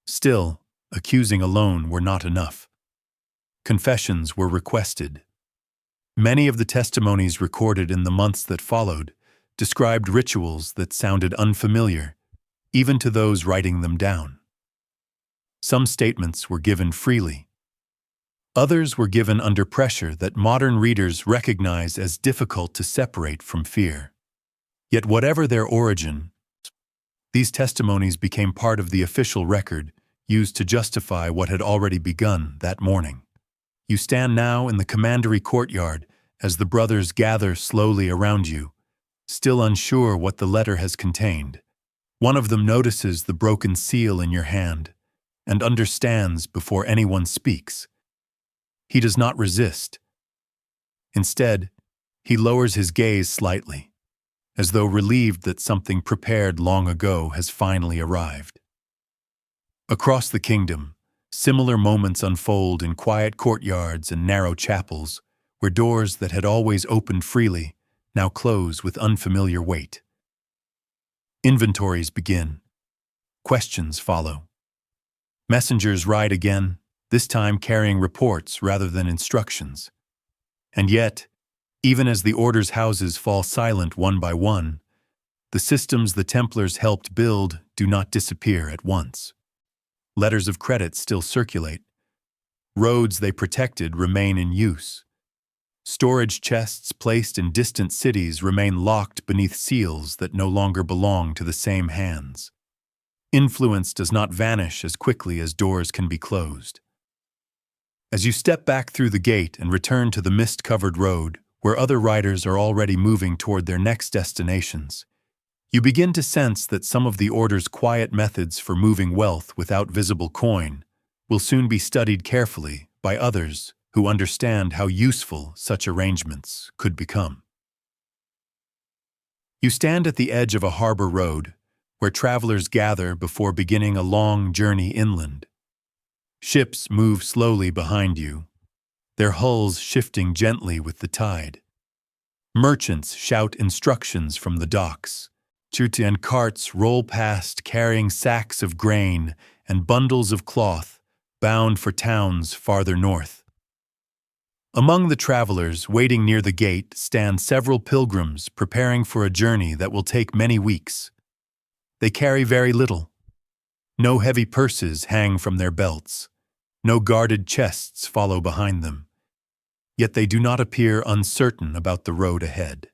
Still, accusing alone were not enough. Confessions were requested. Many of the testimonies recorded in the months that followed described rituals that sounded unfamiliar, even to those writing them down. Some statements were given freely. Others were given under pressure that modern readers recognize as difficult to separate from fear. Yet whatever their origin, these testimonies became part of the official record used to justify what had already begun that morning. You stand now in the commandery courtyard as the brothers gather slowly around you, still unsure what the letter has contained. One of them notices the broken seal in your hand and understands before anyone speaks. He does not resist. Instead, he lowers his gaze slightly, as though relieved that something prepared long ago has finally arrived. Across the kingdom, similar moments unfold in quiet courtyards and narrow chapels, where doors that had always opened freely now close with unfamiliar weight. Inventories begin. Questions follow. Messengers ride again, this time carrying reports rather than instructions. And yet, even as the order's houses fall silent one by one, the systems the Templars helped build do not disappear at once. Letters of credit still circulate. Roads they protected remain in use. Storage chests placed in distant cities remain locked beneath seals that no longer belong to the same hands. Influence does not vanish as quickly as doors can be closed. As you step back through the gate and return to the mist-covered road, where other riders are already moving toward their next destinations, you begin to sense that some of the Order's quiet methods for moving wealth without visible coin will soon be studied carefully by others who understand how useful such arrangements could become. You stand at the edge of a harbor road, where travelers gather before beginning a long journey inland. Ships move slowly behind you, their hulls shifting gently with the tide. Merchants shout instructions from the docks, and carts roll past carrying sacks of grain and bundles of cloth bound for towns farther north. Among the travelers waiting near the gate stand several pilgrims preparing for a journey that will take many weeks. They carry very little. No heavy purses hang from their belts. No guarded chests follow behind them. Yet they do not appear uncertain about the road ahead.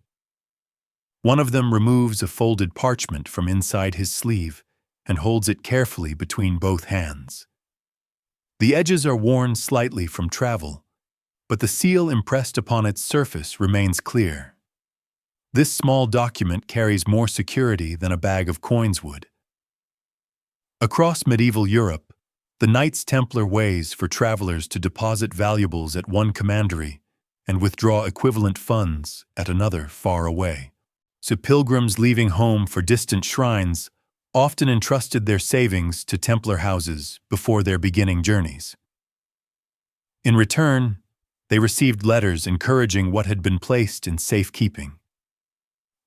One of them removes a folded parchment from inside his sleeve and holds it carefully between both hands. The edges are worn slightly from travel, but the seal impressed upon its surface remains clear. This small document carries more security than a bag of coins would. Across medieval Europe, the Knights Templar ways for travelers to deposit valuables at one commandery and withdraw equivalent funds at another far away. So pilgrims leaving home for distant shrines often entrusted their savings to Templar houses before their beginning journeys. In return, they received letters encouraging what had been placed in safekeeping.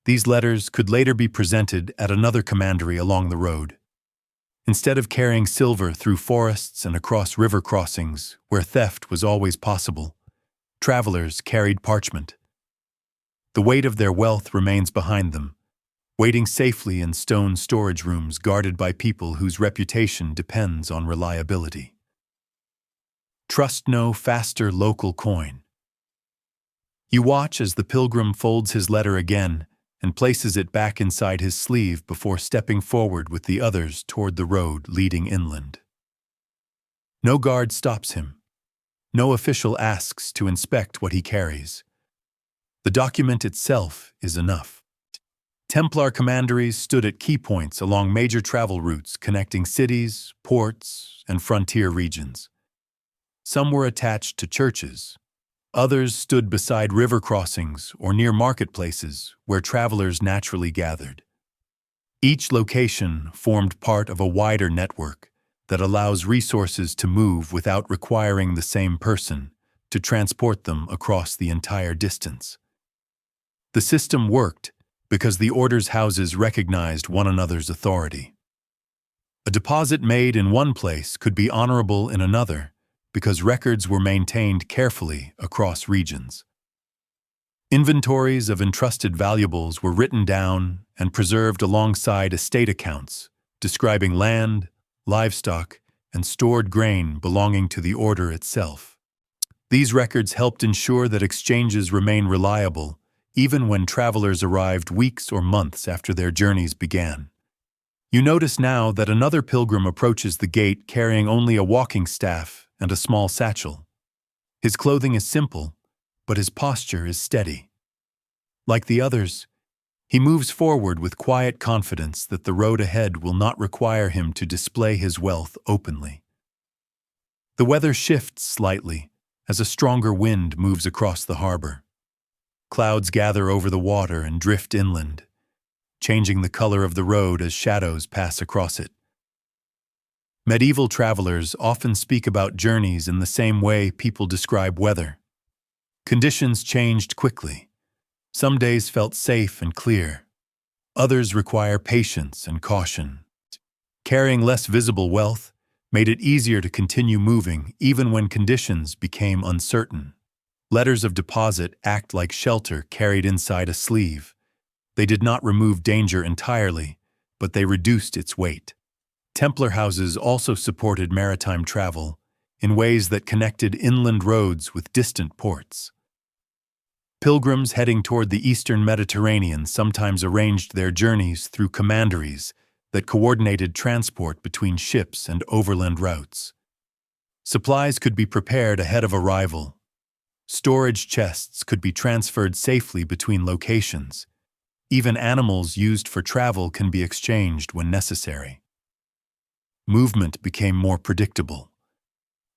These letters could later be presented at another commandery along the road. Instead of carrying silver through forests and across river crossings where theft was always possible, travelers carried parchment. The weight of their wealth remains behind them, waiting safely in stone storage rooms guarded by people whose reputation depends on reliability. Trust no faster local coin. You watch as the pilgrim folds his letter again and places it back inside his sleeve before stepping forward with the others toward the road leading inland. No guard stops him. No official asks to inspect what he carries. The document itself is enough. Templar commanderies stood at key points along major travel routes connecting cities, ports, and frontier regions. Some were attached to churches. Others stood beside river crossings or near marketplaces where travelers naturally gathered. Each location formed part of a wider network that allows resources to move without requiring the same person to transport them across the entire distance. The system worked because the order's houses recognized one another's authority. A deposit made in one place could be honorable in another because records were maintained carefully across regions. Inventories of entrusted valuables were written down and preserved alongside estate accounts, describing land, livestock, and stored grain belonging to the order itself. These records helped ensure that exchanges remain reliable even when travelers arrived weeks or months after their journeys began. You notice now that another pilgrim approaches the gate carrying only a walking staff and a small satchel. His clothing is simple, but his posture is steady. Like the others, he moves forward with quiet confidence that the road ahead will not require him to display his wealth openly. The weather shifts slightly as a stronger wind moves across the harbor. Clouds gather over the water and drift inland, changing the color of the road as shadows pass across it. Medieval travelers often speak about journeys in the same way people describe weather. Conditions changed quickly. Some days felt safe and clear. Others require patience and caution. Carrying less visible wealth made it easier to continue moving even when conditions became uncertain. Letters of deposit act like shelter carried inside a sleeve. They did not remove danger entirely, but they reduced its weight. Templar houses also supported maritime travel in ways that connected inland roads with distant ports. Pilgrims heading toward the eastern Mediterranean sometimes arranged their journeys through commanderies that coordinated transport between ships and overland routes. Supplies could be prepared ahead of arrival. Storage chests could be transferred safely between locations. Even animals used for travel can be exchanged when necessary. Movement became more predictable.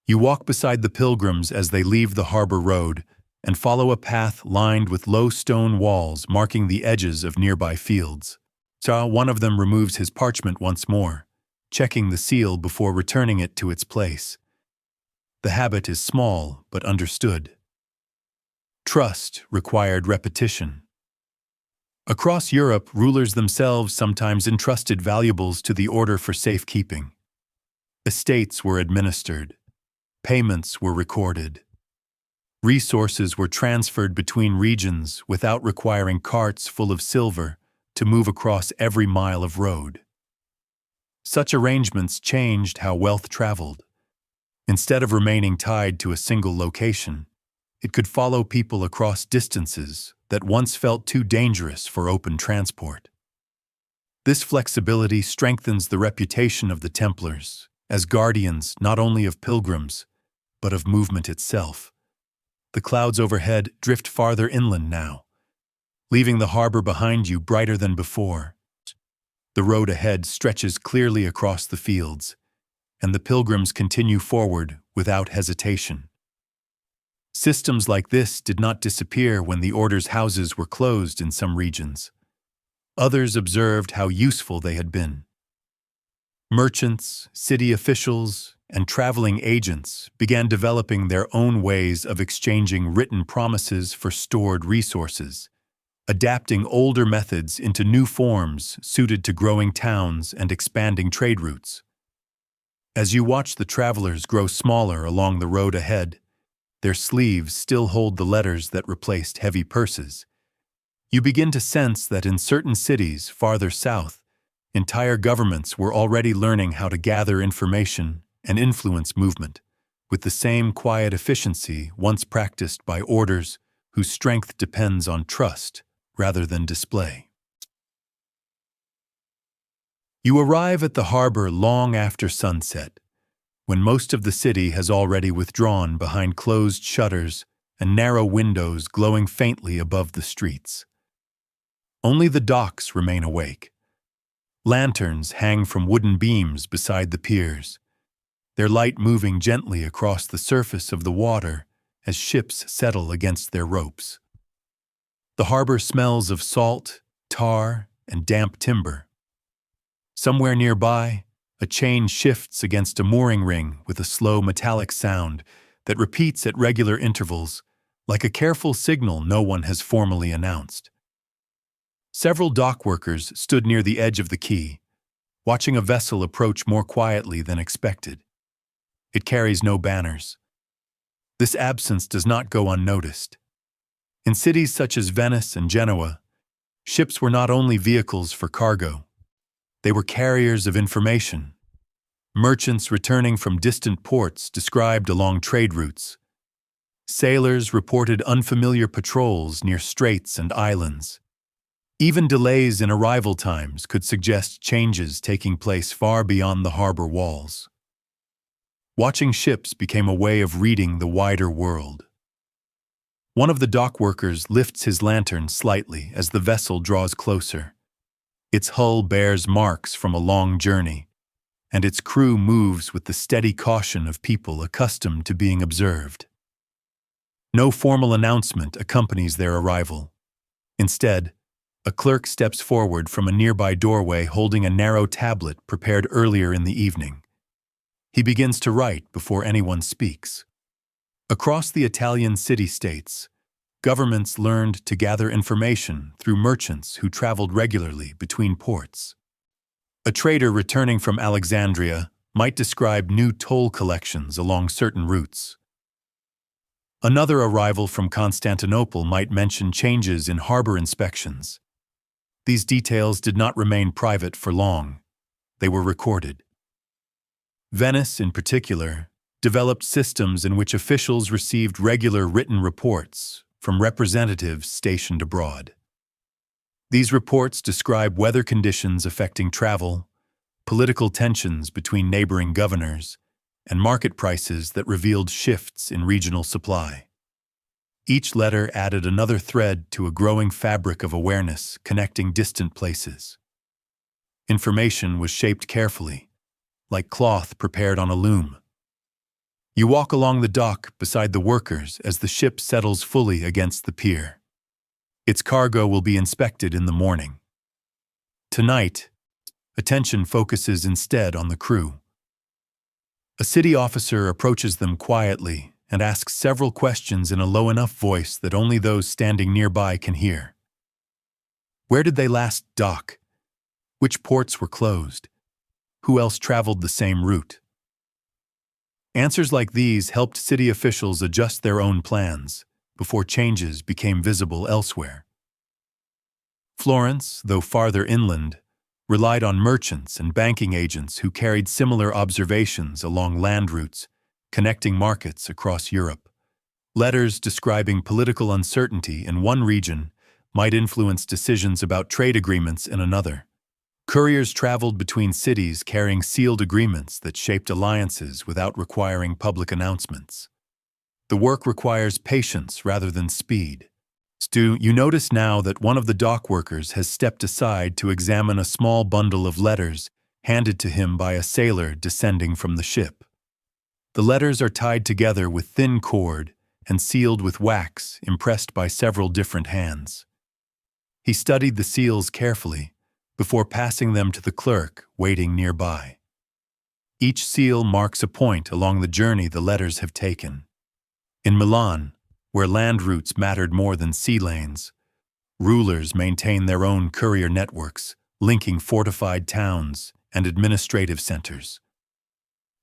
You walk beside the pilgrims as they leave the harbor road and follow a path lined with low stone walls marking the edges of nearby fields. One of them removes his parchment once more, checking the seal before returning it to its place. The habit is small but understood. Trust required repetition. Across Europe, rulers themselves sometimes entrusted valuables to the order for safekeeping. Estates were administered. Payments were recorded. Resources were transferred between regions without requiring carts full of silver to move across every mile of road. Such arrangements changed how wealth traveled. Instead of remaining tied to a single location, it could follow people across distances that once felt too dangerous for open transport. This flexibility strengthens the reputation of the Templars as guardians not only of pilgrims, but of movement itself. The clouds overhead drift farther inland now, leaving the harbor behind you brighter than before. The road ahead stretches clearly across the fields, and the pilgrims continue forward without hesitation. Systems like this did not disappear when the order's houses were closed in some regions. Others observed how useful they had been. Merchants, city officials, and traveling agents began developing their own ways of exchanging written promises for stored resources, adapting older methods into new forms suited to growing towns and expanding trade routes. As you watch the travelers grow smaller along the road ahead, their sleeves still hold the letters that replaced heavy purses. You begin to sense that in certain cities farther south, entire governments were already learning how to gather information and influence movement, with the same quiet efficiency once practiced by orders whose strength depends on trust rather than display. You arrive at the harbor long after sunset, when most of the city has already withdrawn behind closed shutters and narrow windows glowing faintly above the streets. Only the docks remain awake. Lanterns hang from wooden beams beside the piers, their light moving gently across the surface of the water as ships settle against their ropes. The harbor smells of salt, tar, and damp timber. Somewhere nearby, a chain shifts against a mooring ring with a slow metallic sound that repeats at regular intervals, like a careful signal no one has formally announced. Several dock workers stood near the edge of the quay, watching a vessel approach more quietly than expected. It carries no banners. This absence does not go unnoticed. In cities such as Venice and Genoa, ships were not only vehicles for cargo, they were carriers of information. Merchants returning from distant ports described along trade routes. Sailors reported unfamiliar patrols near straits and islands. Even delays in arrival times could suggest changes taking place far beyond the harbor walls. Watching ships became a way of reading the wider world. One of the dock workers lifts his lantern slightly as the vessel draws closer. Its hull bears marks from a long journey, and its crew moves with the steady caution of people accustomed to being observed. No formal announcement accompanies their arrival. Instead, a clerk steps forward from a nearby doorway holding a narrow tablet prepared earlier in the evening. He begins to write before anyone speaks. Across the Italian city-states, governments learned to gather information through merchants who traveled regularly between ports. A trader returning from Alexandria might describe new toll collections along certain routes. Another arrival from Constantinople might mention changes in harbor inspections. These details did not remain private for long. They were recorded. Venice, in particular, developed systems in which officials received regular written reports from representatives stationed abroad. These reports describe weather conditions affecting travel, political tensions between neighboring governors, and market prices that revealed shifts in regional supply. Each letter added another thread to a growing fabric of awareness connecting distant places. Information was shaped carefully, like cloth prepared on a loom. You walk along the dock beside the workers as the ship settles fully against the pier. Its cargo will be inspected in the morning. Tonight, attention focuses instead on the crew. A city officer approaches them quietly and asks several questions in a low enough voice that only those standing nearby can hear. Where did they last dock? Which ports were closed? Who else traveled the same route? Answers like these helped city officials adjust their own plans before changes became visible elsewhere. Florence, though farther inland, relied on merchants and banking agents who carried similar observations along land routes connecting markets across Europe. Letters describing political uncertainty in one region might influence decisions about trade agreements in another. Couriers traveled between cities carrying sealed agreements that shaped alliances without requiring public announcements. The work requires patience rather than speed. Stu, you notice now that one of the dock workers has stepped aside to examine a small bundle of letters handed to him by a sailor descending from the ship. The letters are tied together with thin cord and sealed with wax impressed by several different hands. He studied the seals carefully before passing them to the clerk waiting nearby. Each seal marks a point along the journey the letters have taken. In Milan, where land routes mattered more than sea lanes, rulers maintained their own courier networks, linking fortified towns and administrative centers.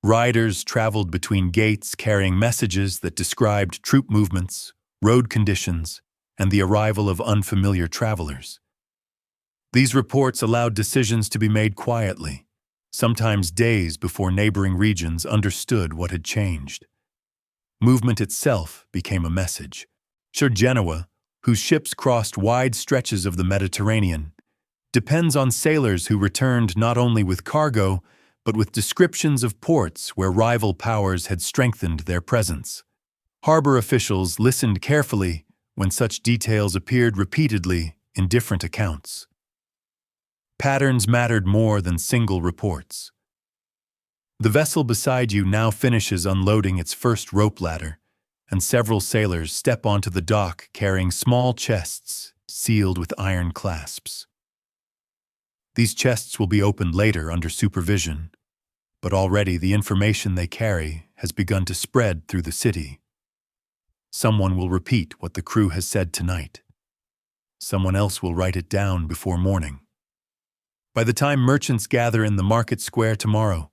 Riders traveled between gates carrying messages that described troop movements, road conditions, and the arrival of unfamiliar travelers. These reports allowed decisions to be made quietly, sometimes days before neighboring regions understood what had changed. Movement itself became a message. Sure, Genoa, whose ships crossed wide stretches of the Mediterranean, depends on sailors who returned not only with cargo, but with descriptions of ports where rival powers had strengthened their presence. Harbor officials listened carefully when such details appeared repeatedly in different accounts. Patterns mattered more than single reports. The vessel beside you now finishes unloading its first rope ladder, and several sailors step onto the dock carrying small chests sealed with iron clasps. These chests will be opened later under supervision, but already the information they carry has begun to spread through the city. Someone will repeat what the crew has said tonight. Someone else will write it down before morning. By the time merchants gather in the market square tomorrow,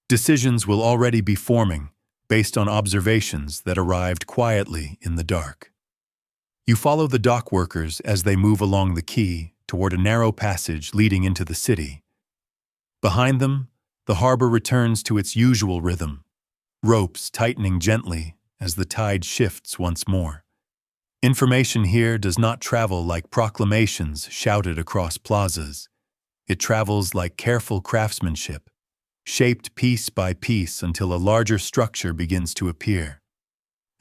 decisions will already be forming based on observations that arrived quietly in the dark. You follow the dock workers as they move along the quay toward a narrow passage leading into the city. Behind them, the harbor returns to its usual rhythm, ropes tightening gently as the tide shifts once more. Information here does not travel like proclamations shouted across plazas. It travels like careful craftsmanship, shaped piece by piece until a larger structure begins to appear.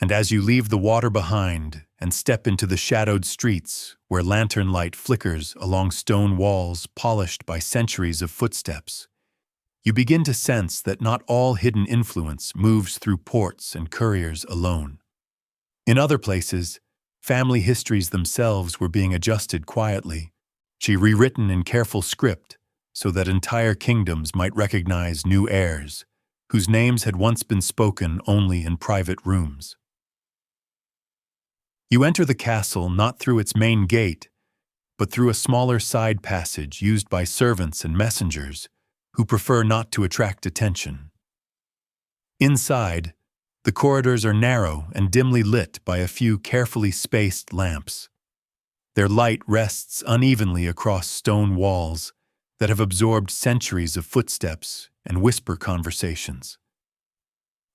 And as you leave the water behind and step into the shadowed streets where lantern light flickers along stone walls polished by centuries of footsteps, you begin to sense that not all hidden influence moves through ports and couriers alone. In other places, family histories themselves were being adjusted quietly, rewritten in careful script so that entire kingdoms might recognize new heirs, whose names had once been spoken only in private rooms. You enter the castle not through its main gate, but through a smaller side passage used by servants and messengers who prefer not to attract attention. Inside, the corridors are narrow and dimly lit by a few carefully spaced lamps. Their light rests unevenly across stone walls that have absorbed centuries of footsteps and whisper conversations.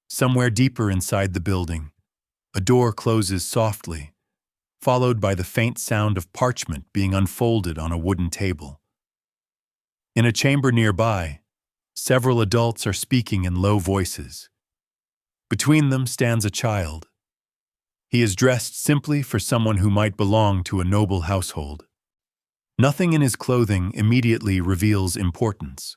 Somewhere deeper inside the building, a door closes softly, followed by the faint sound of parchment being unfolded on a wooden table. In a chamber nearby, several adults are speaking in low voices. Between them stands a child. He is dressed simply for someone who might belong to a noble household. Nothing in his clothing immediately reveals importance.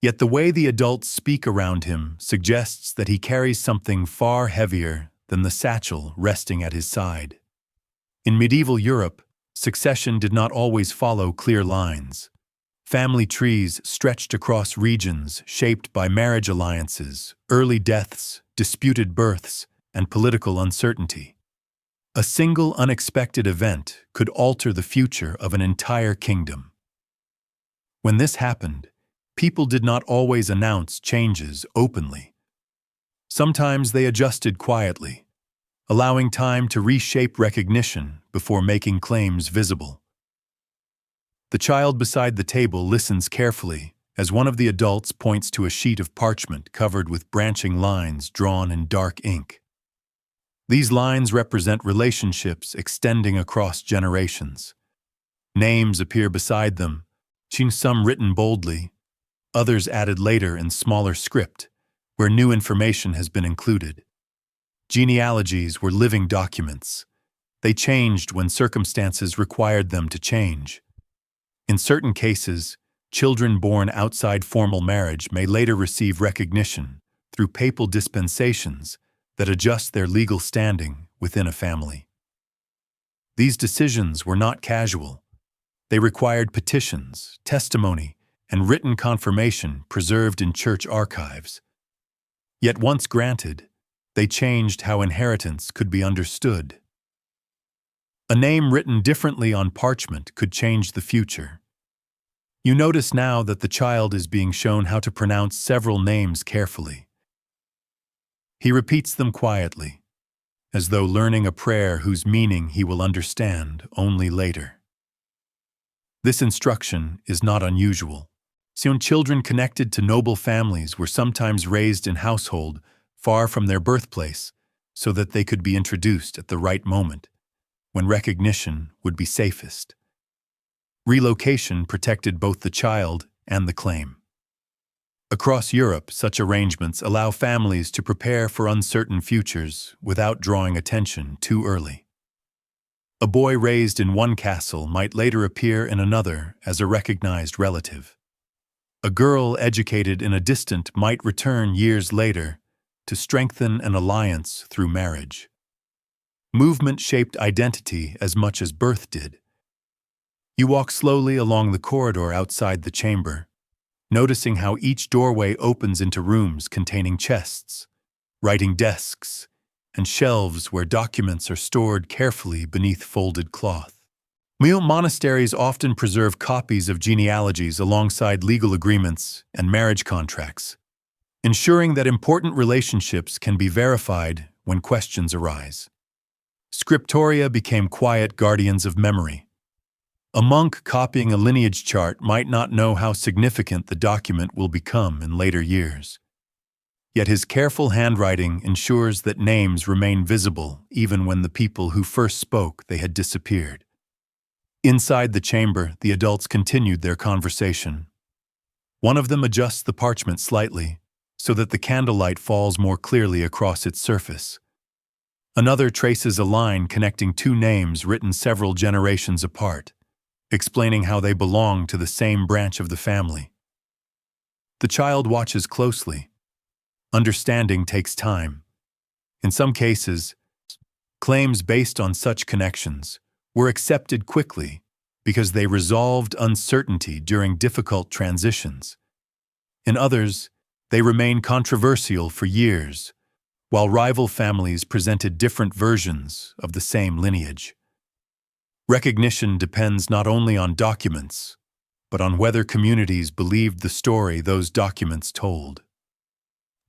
Yet the way the adults speak around him suggests that he carries something far heavier than the satchel resting at his side. In medieval Europe, succession did not always follow clear lines. Family trees stretched across regions shaped by marriage alliances, early deaths, disputed births, and political uncertainty. A single unexpected event could alter the future of an entire kingdom. When this happened, people did not always announce changes openly. Sometimes they adjusted quietly, allowing time to reshape recognition before making claims visible. The child beside the table listens carefully as one of the adults points to a sheet of parchment covered with branching lines drawn in dark ink. These lines represent relationships extending across generations. Names appear beside them, some written boldly, others added later in smaller script, where new information has been included. Genealogies were living documents. They changed when circumstances required them to change. In certain cases, children born outside formal marriage may later receive recognition through papal dispensations that adjust their legal standing within a family. These decisions were not casual. They required petitions, testimony, and written confirmation preserved in church archives. Yet once granted, they changed how inheritance could be understood. A name written differently on parchment could change the future. You notice now that the child is being shown how to pronounce several names carefully. He repeats them quietly, as though learning a prayer whose meaning he will understand only later. This instruction is not unusual. Children connected to noble families were sometimes raised in households far from their birthplace so that they could be introduced at the right moment, when recognition would be safest. Relocation protected both the child and the claim. Across Europe, such arrangements allow families to prepare for uncertain futures without drawing attention too early. A boy raised in one castle might later appear in another as a recognized relative. A girl educated in a distant might return years later to strengthen an alliance through marriage. Movement shaped identity as much as birth did. You walk slowly along the corridor outside the chamber, noticing how each doorway opens into rooms containing chests, writing desks, and shelves where documents are stored carefully beneath folded cloth. Monasteries often preserve copies of genealogies alongside legal agreements and marriage contracts, ensuring that important relationships can be verified when questions arise. Scriptoria became quiet guardians of memory. A monk copying a lineage chart might not know how significant the document will become in later years. Yet his careful handwriting ensures that names remain visible even when the people who first spoke they had disappeared. Inside the chamber, the adults continued their conversation. One of them adjusts the parchment slightly so that the candlelight falls more clearly across its surface. Another traces a line connecting two names written several generations apart, explaining how they belong to the same branch of the family. The child watches closely. Understanding takes time. In some cases, claims based on such connections were accepted quickly because they resolved uncertainty during difficult transitions. In others, they remained controversial for years, while rival families presented different versions of the same lineage. Recognition depends not only on documents, but on whether communities believed the story those documents told.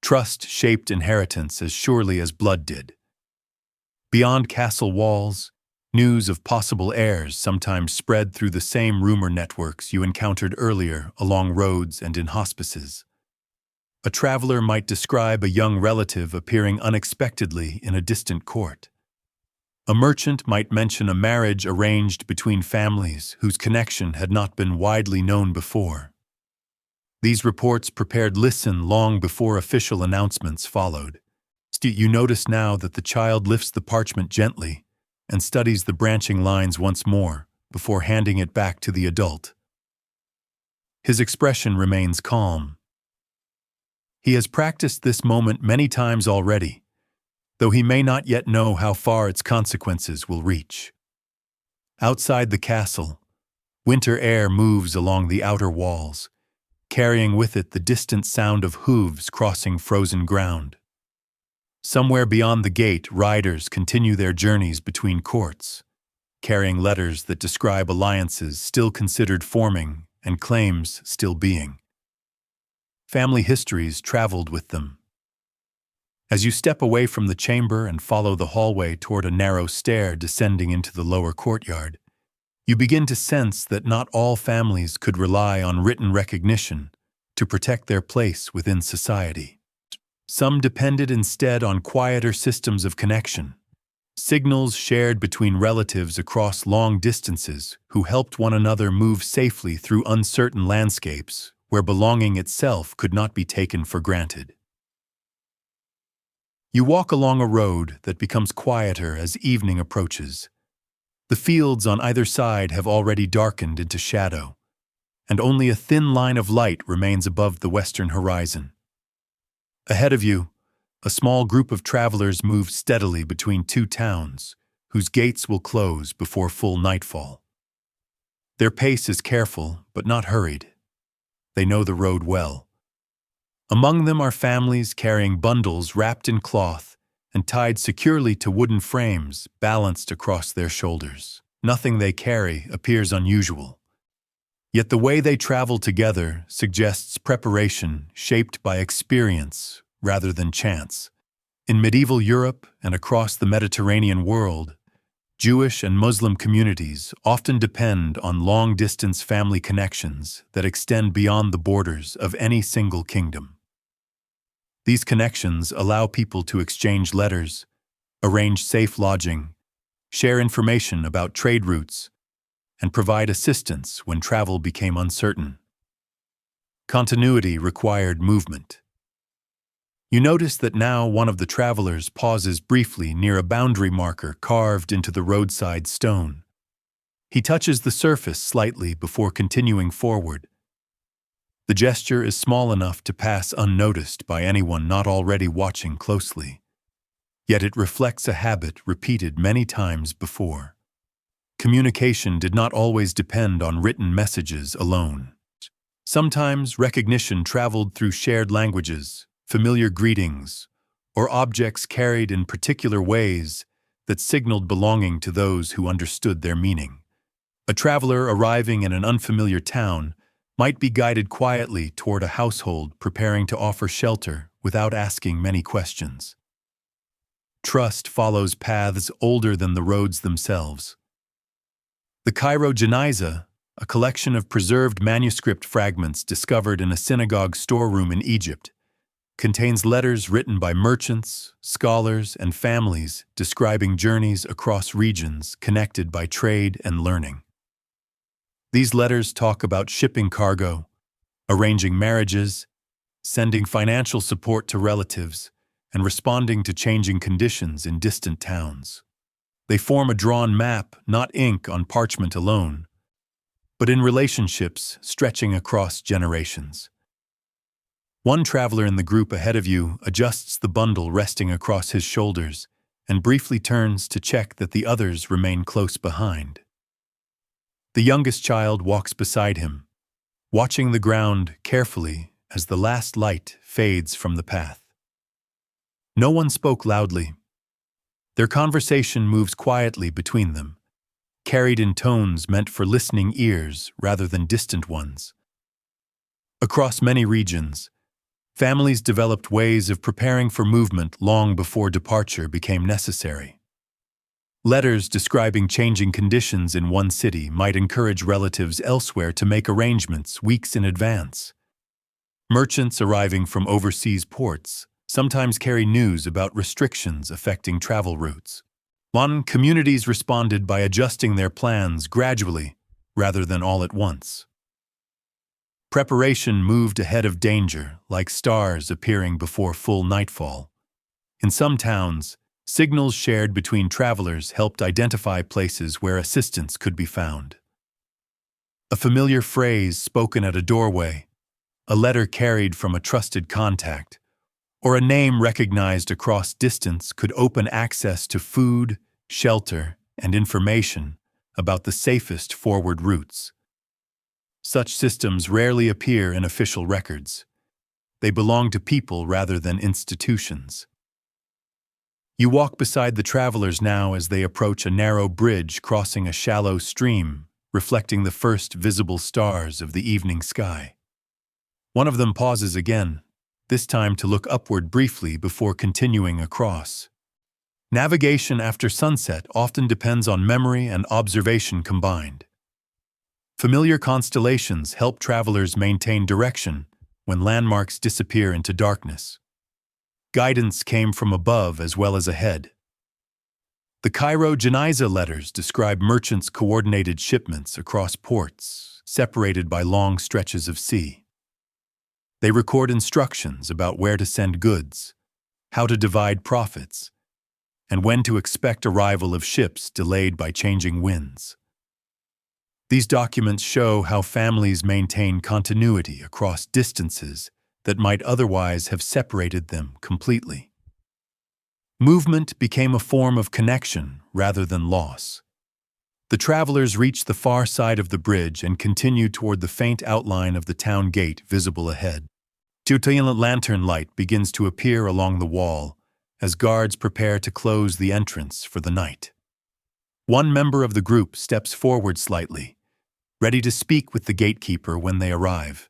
Trust shaped inheritance as surely as blood did. Beyond castle walls, news of possible heirs sometimes spread through the same rumor networks you encountered earlier along roads and in hospices. A traveler might describe a young relative appearing unexpectedly in a distant court. A merchant might mention a marriage arranged between families whose connection had not been widely known before. These reports prepared listen long before official announcements followed. You notice now that the child lifts the parchment gently and studies the branching lines once more before handing it back to the adult. His expression remains calm. He has practiced this moment many times already, though he may not yet know how far its consequences will reach. Outside the castle, winter air moves along the outer walls, carrying with it the distant sound of hooves crossing frozen ground. Somewhere beyond the gate, riders continue their journeys between courts, carrying letters that describe alliances still considered forming and claims still being. Family histories traveled with them. As you step away from the chamber and follow the hallway toward a narrow stair descending into the lower courtyard, you begin to sense that not all families could rely on written recognition to protect their place within society. Some depended instead on quieter systems of connection, signals shared between relatives across long distances who helped one another move safely through uncertain landscapes where belonging itself could not be taken for granted. You walk along a road that becomes quieter as evening approaches. The fields on either side have already darkened into shadow, and only a thin line of light remains above the western horizon. Ahead of you, a small group of travelers move steadily between two towns, whose gates will close before full nightfall. Their pace is careful but not hurried. They know the road well. Among them are families carrying bundles wrapped in cloth and tied securely to wooden frames balanced across their shoulders. Nothing they carry appears unusual. Yet the way they travel together suggests preparation shaped by experience rather than chance. In medieval Europe and across the Mediterranean world, Jewish and Muslim communities often depend on long-distance family connections that extend beyond the borders of any single kingdom. These connections allow people to exchange letters, arrange safe lodging, share information about trade routes, and provide assistance when travel became uncertain. Continuity required movement. You notice that now one of the travelers pauses briefly near a boundary marker carved into the roadside stone. He touches the surface slightly before continuing forward. The gesture is small enough to pass unnoticed by anyone not already watching closely. Yet it reflects a habit repeated many times before. Communication did not always depend on written messages alone. Sometimes recognition traveled through shared languages, familiar greetings, or objects carried in particular ways that signaled belonging to those who understood their meaning. A traveler arriving in an unfamiliar town might be guided quietly toward a household preparing to offer shelter without asking many questions. Trust follows paths older than the roads themselves. The Cairo Janaza, a collection of preserved manuscript fragments discovered in a synagogue storeroom in Egypt, contains letters written by merchants, scholars, and families describing journeys across regions connected by trade and learning. These letters talk about shipping cargo, arranging marriages, sending financial support to relatives, and responding to changing conditions in distant towns. They form a drawn map, not ink on parchment alone, but in relationships stretching across generations. One traveler in the group ahead of you adjusts the bundle resting across his shoulders and briefly turns to check that the others remain close behind. The youngest child walks beside him, watching the ground carefully as the last light fades from the path. No one spoke loudly. Their conversation moves quietly between them, carried in tones meant for listening ears rather than distant ones. Across many regions, families developed ways of preparing for movement long before departure became necessary. Letters describing changing conditions in one city might encourage relatives elsewhere to make arrangements weeks in advance. Merchants arriving from overseas ports sometimes carry news about restrictions affecting travel routes. Communities responded by adjusting their plans gradually rather than all at once. Preparation moved ahead of danger, like stars appearing before full nightfall. In some towns, signals shared between travelers helped identify places where assistance could be found. A familiar phrase spoken at a doorway, a letter carried from a trusted contact, or a name recognized across distance could open access to food, shelter, and information about the safest forward routes. Such systems rarely appear in official records. They belong to people rather than institutions. You walk beside the travelers now as they approach a narrow bridge crossing a shallow stream, reflecting the first visible stars of the evening sky. One of them pauses again, this time to look upward briefly before continuing across. Navigation after sunset often depends on memory and observation combined. Familiar constellations help travelers maintain direction when landmarks disappear into darkness. Guidance came from above as well as ahead. The Cairo Janaza letters describe merchants' coordinated shipments across ports, separated by long stretches of sea. They record instructions about where to send goods, how to divide profits, and when to expect arrival of ships delayed by changing winds. These documents show how families maintain continuity across distances that might otherwise have separated them completely. Movement became a form of connection rather than loss. The travelers reach the far side of the bridge and continue toward the faint outline of the town gate visible ahead. A lantern light begins to appear along the wall as guards prepare to close the entrance for the night. One member of the group steps forward slightly, ready to speak with the gatekeeper when they arrive.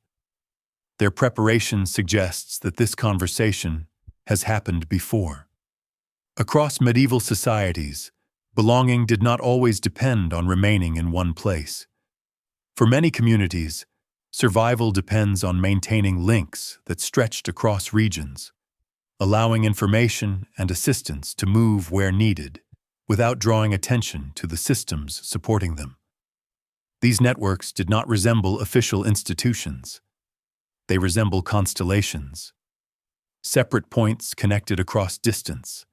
Their preparation suggests that this conversation has happened before. Across medieval societies, belonging did not always depend on remaining in one place. For many communities, survival depends on maintaining links that stretched across regions, allowing information and assistance to move where needed without drawing attention to the systems supporting them. These networks did not resemble official institutions. They resemble constellations, separate points connected across distance,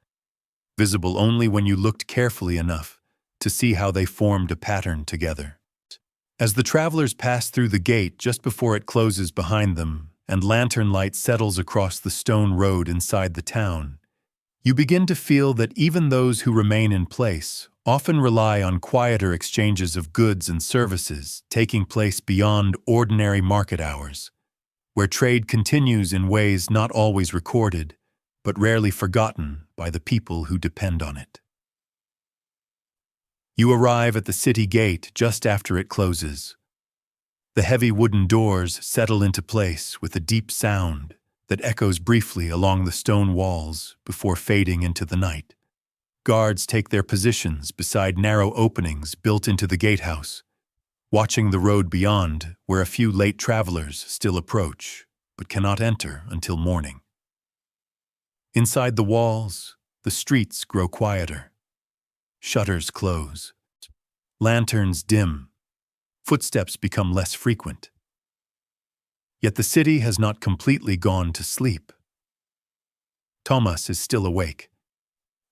visible only when you looked carefully enough to see how they formed a pattern together. As the travelers pass through the gate just before it closes behind them and lantern light settles across the stone road inside the town, you begin to feel that even those who remain in place often rely on quieter exchanges of goods and services taking place beyond ordinary market hours, where trade continues in ways not always recorded, but rarely forgotten by the people who depend on it. You arrive at the city gate just after it closes. The heavy wooden doors settle into place with a deep sound that echoes briefly along the stone walls before fading into the night. Guards take their positions beside narrow openings built into the gatehouse, watching the road beyond where a few late travelers still approach, but cannot enter until morning. Inside the walls, the streets grow quieter. Shutters close. Lanterns dim. Footsteps become less frequent. Yet the city has not completely gone to sleep. Thomas is still awake.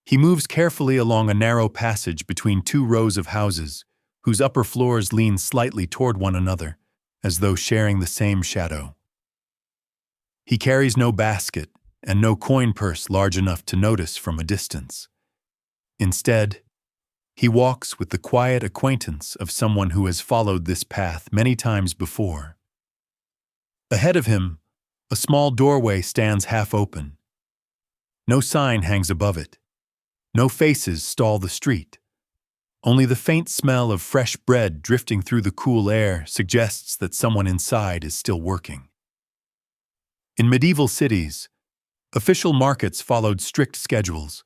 He moves carefully along a narrow passage between two rows of houses, whose upper floors lean slightly toward one another, as though sharing the same shadow. He carries no basket and no coin purse large enough to notice from a distance. Instead, he walks with the quiet acquaintance of someone who has followed this path many times before. Ahead of him, a small doorway stands half open. No sign hangs above it. No faces stall the street. Only the faint smell of fresh bread drifting through the cool air suggests that someone inside is still working. In medieval cities, official markets followed strict schedules.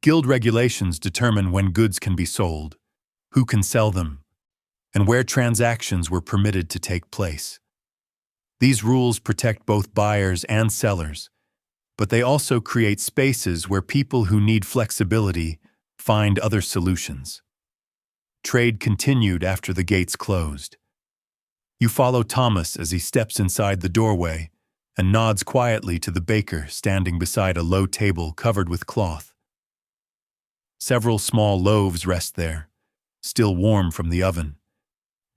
Guild regulations determine when goods can be sold, who can sell them, and where transactions were permitted to take place. These rules protect both buyers and sellers, but they also create spaces where people who need flexibility find other solutions. Trade continued after the gates closed. You follow Thomas as he steps inside the doorway and nods quietly to the baker standing beside a low table covered with cloth. Several small loaves rest there, still warm from the oven.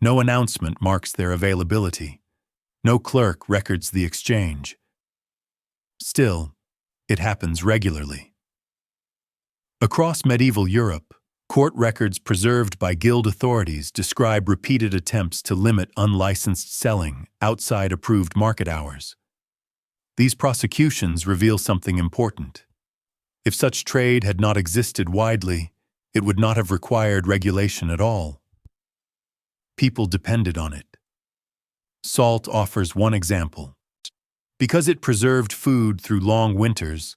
No announcement marks their availability. No clerk records the exchange. Still, it happens regularly. Across medieval Europe, court records preserved by guild authorities describe repeated attempts to limit unlicensed selling outside approved market hours. These prosecutions reveal something important. If such trade had not existed widely, it would not have required regulation at all. People depended on it. Salt offers one example. Because it preserved food through long winters,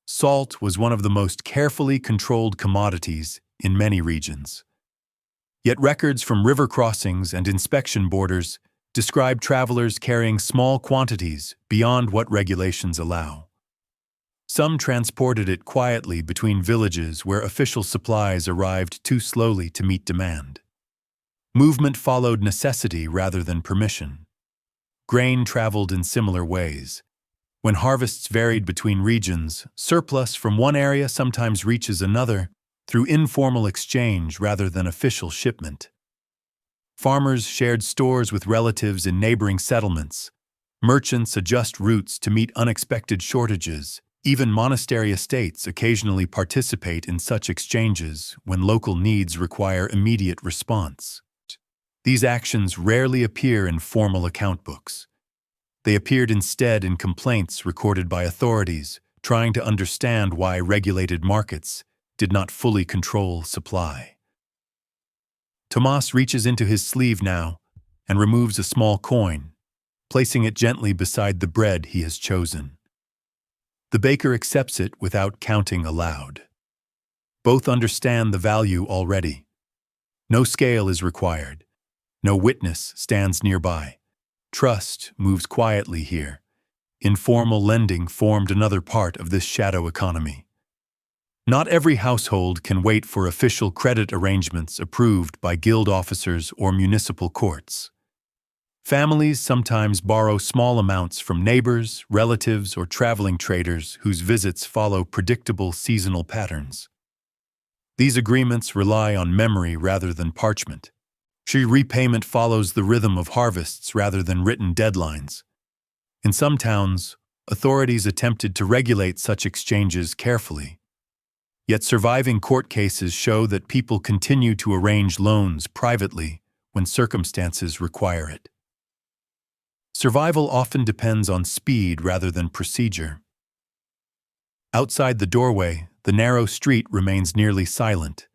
salt was one of the most carefully controlled commodities in many regions. Yet records from river crossings and inspection borders describe travelers carrying small quantities beyond what regulations allow. Some transported it quietly between villages where official supplies arrived too slowly to meet demand. Movement followed necessity rather than permission. Grain traveled in similar ways. When harvests varied between regions, surplus from one area sometimes reaches another through informal exchange rather than official shipment. Farmers shared stores with relatives in neighboring settlements. Merchants adjust routes to meet unexpected shortages, Even monastery estates occasionally participate in such exchanges when local needs require immediate response. These actions rarely appear in formal account books. They appeared instead in complaints recorded by authorities trying to understand why regulated markets did not fully control supply. Tomas reaches into his sleeve now and removes a small coin, placing it gently beside the bread he has chosen. The baker accepts it without counting aloud. Both understand the value already. No scale is required. No witness stands nearby. Trust moves quietly here. Informal lending formed another part of this shadow economy. Not every household can wait for official credit arrangements approved by guild officers or municipal courts. Families sometimes borrow small amounts from neighbors, relatives, or traveling traders whose visits follow predictable seasonal patterns. These agreements rely on memory rather than parchment. Repayment follows the rhythm of harvests rather than written deadlines. In some towns, authorities attempted to regulate such exchanges carefully. Yet surviving court cases show that people continue to arrange loans privately when circumstances require it. Survival often depends on speed rather than procedure. Outside the doorway, the narrow street remains nearly silent.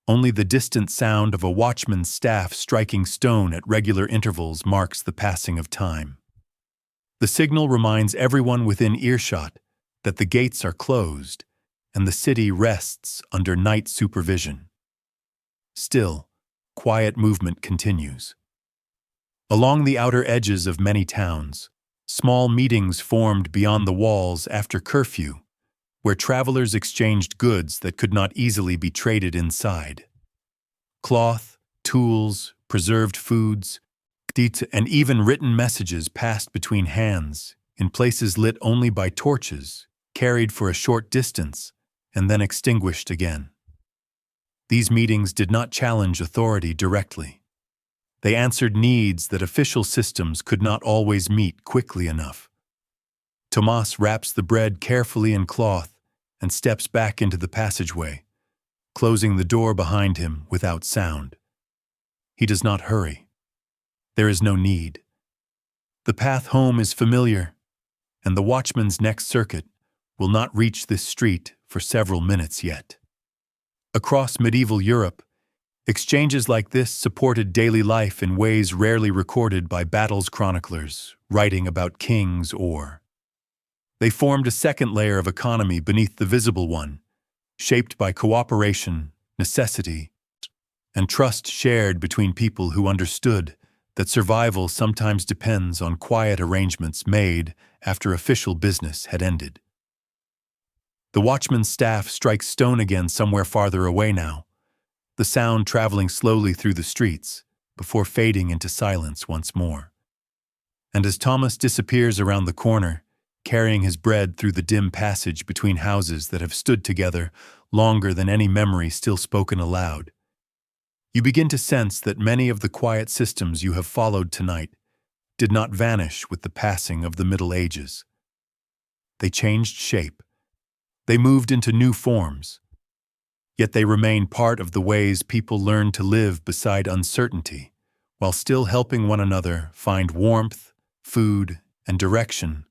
Only the distant sound of a watchman's staff striking stone at regular intervals marks the passing of time. The signal reminds everyone within earshot that the gates are closed and the city rests under night supervision. Still, quiet movement continues. Along the outer edges of many towns, small meetings formed beyond the walls after curfew, where travelers exchanged goods that could not easily be traded inside. Cloth, tools, preserved foods, and even written messages passed between hands in places lit only by torches, carried for a short distance, and then extinguished again. These meetings did not challenge authority directly. They answered needs that official systems could not always meet quickly enough. Tomas wraps the bread carefully in cloth and steps back into the passageway, closing the door behind him without sound. He does not hurry. There is no need. The path home is familiar, and the watchman's next circuit will not reach this street for several minutes yet. Across medieval Europe, exchanges like this supported daily life in ways rarely recorded by battles chroniclers writing about kings or. They formed a second layer of economy beneath the visible one, shaped by cooperation, necessity, and trust shared between people who understood that survival sometimes depends on quiet arrangements made after official business had ended. The watchman's staff strikes stone again somewhere farther away now, the sound traveling slowly through the streets before fading into silence once more. And as Thomas disappears around the corner, carrying his bread through the dim passage between houses that have stood together longer than any memory still spoken aloud, you begin to sense that many of the quiet systems you have followed tonight did not vanish with the passing of the Middle Ages. They changed shape. They moved into new forms. Yet they remain part of the ways people learn to live beside uncertainty, while still helping one another find warmth, food, and direction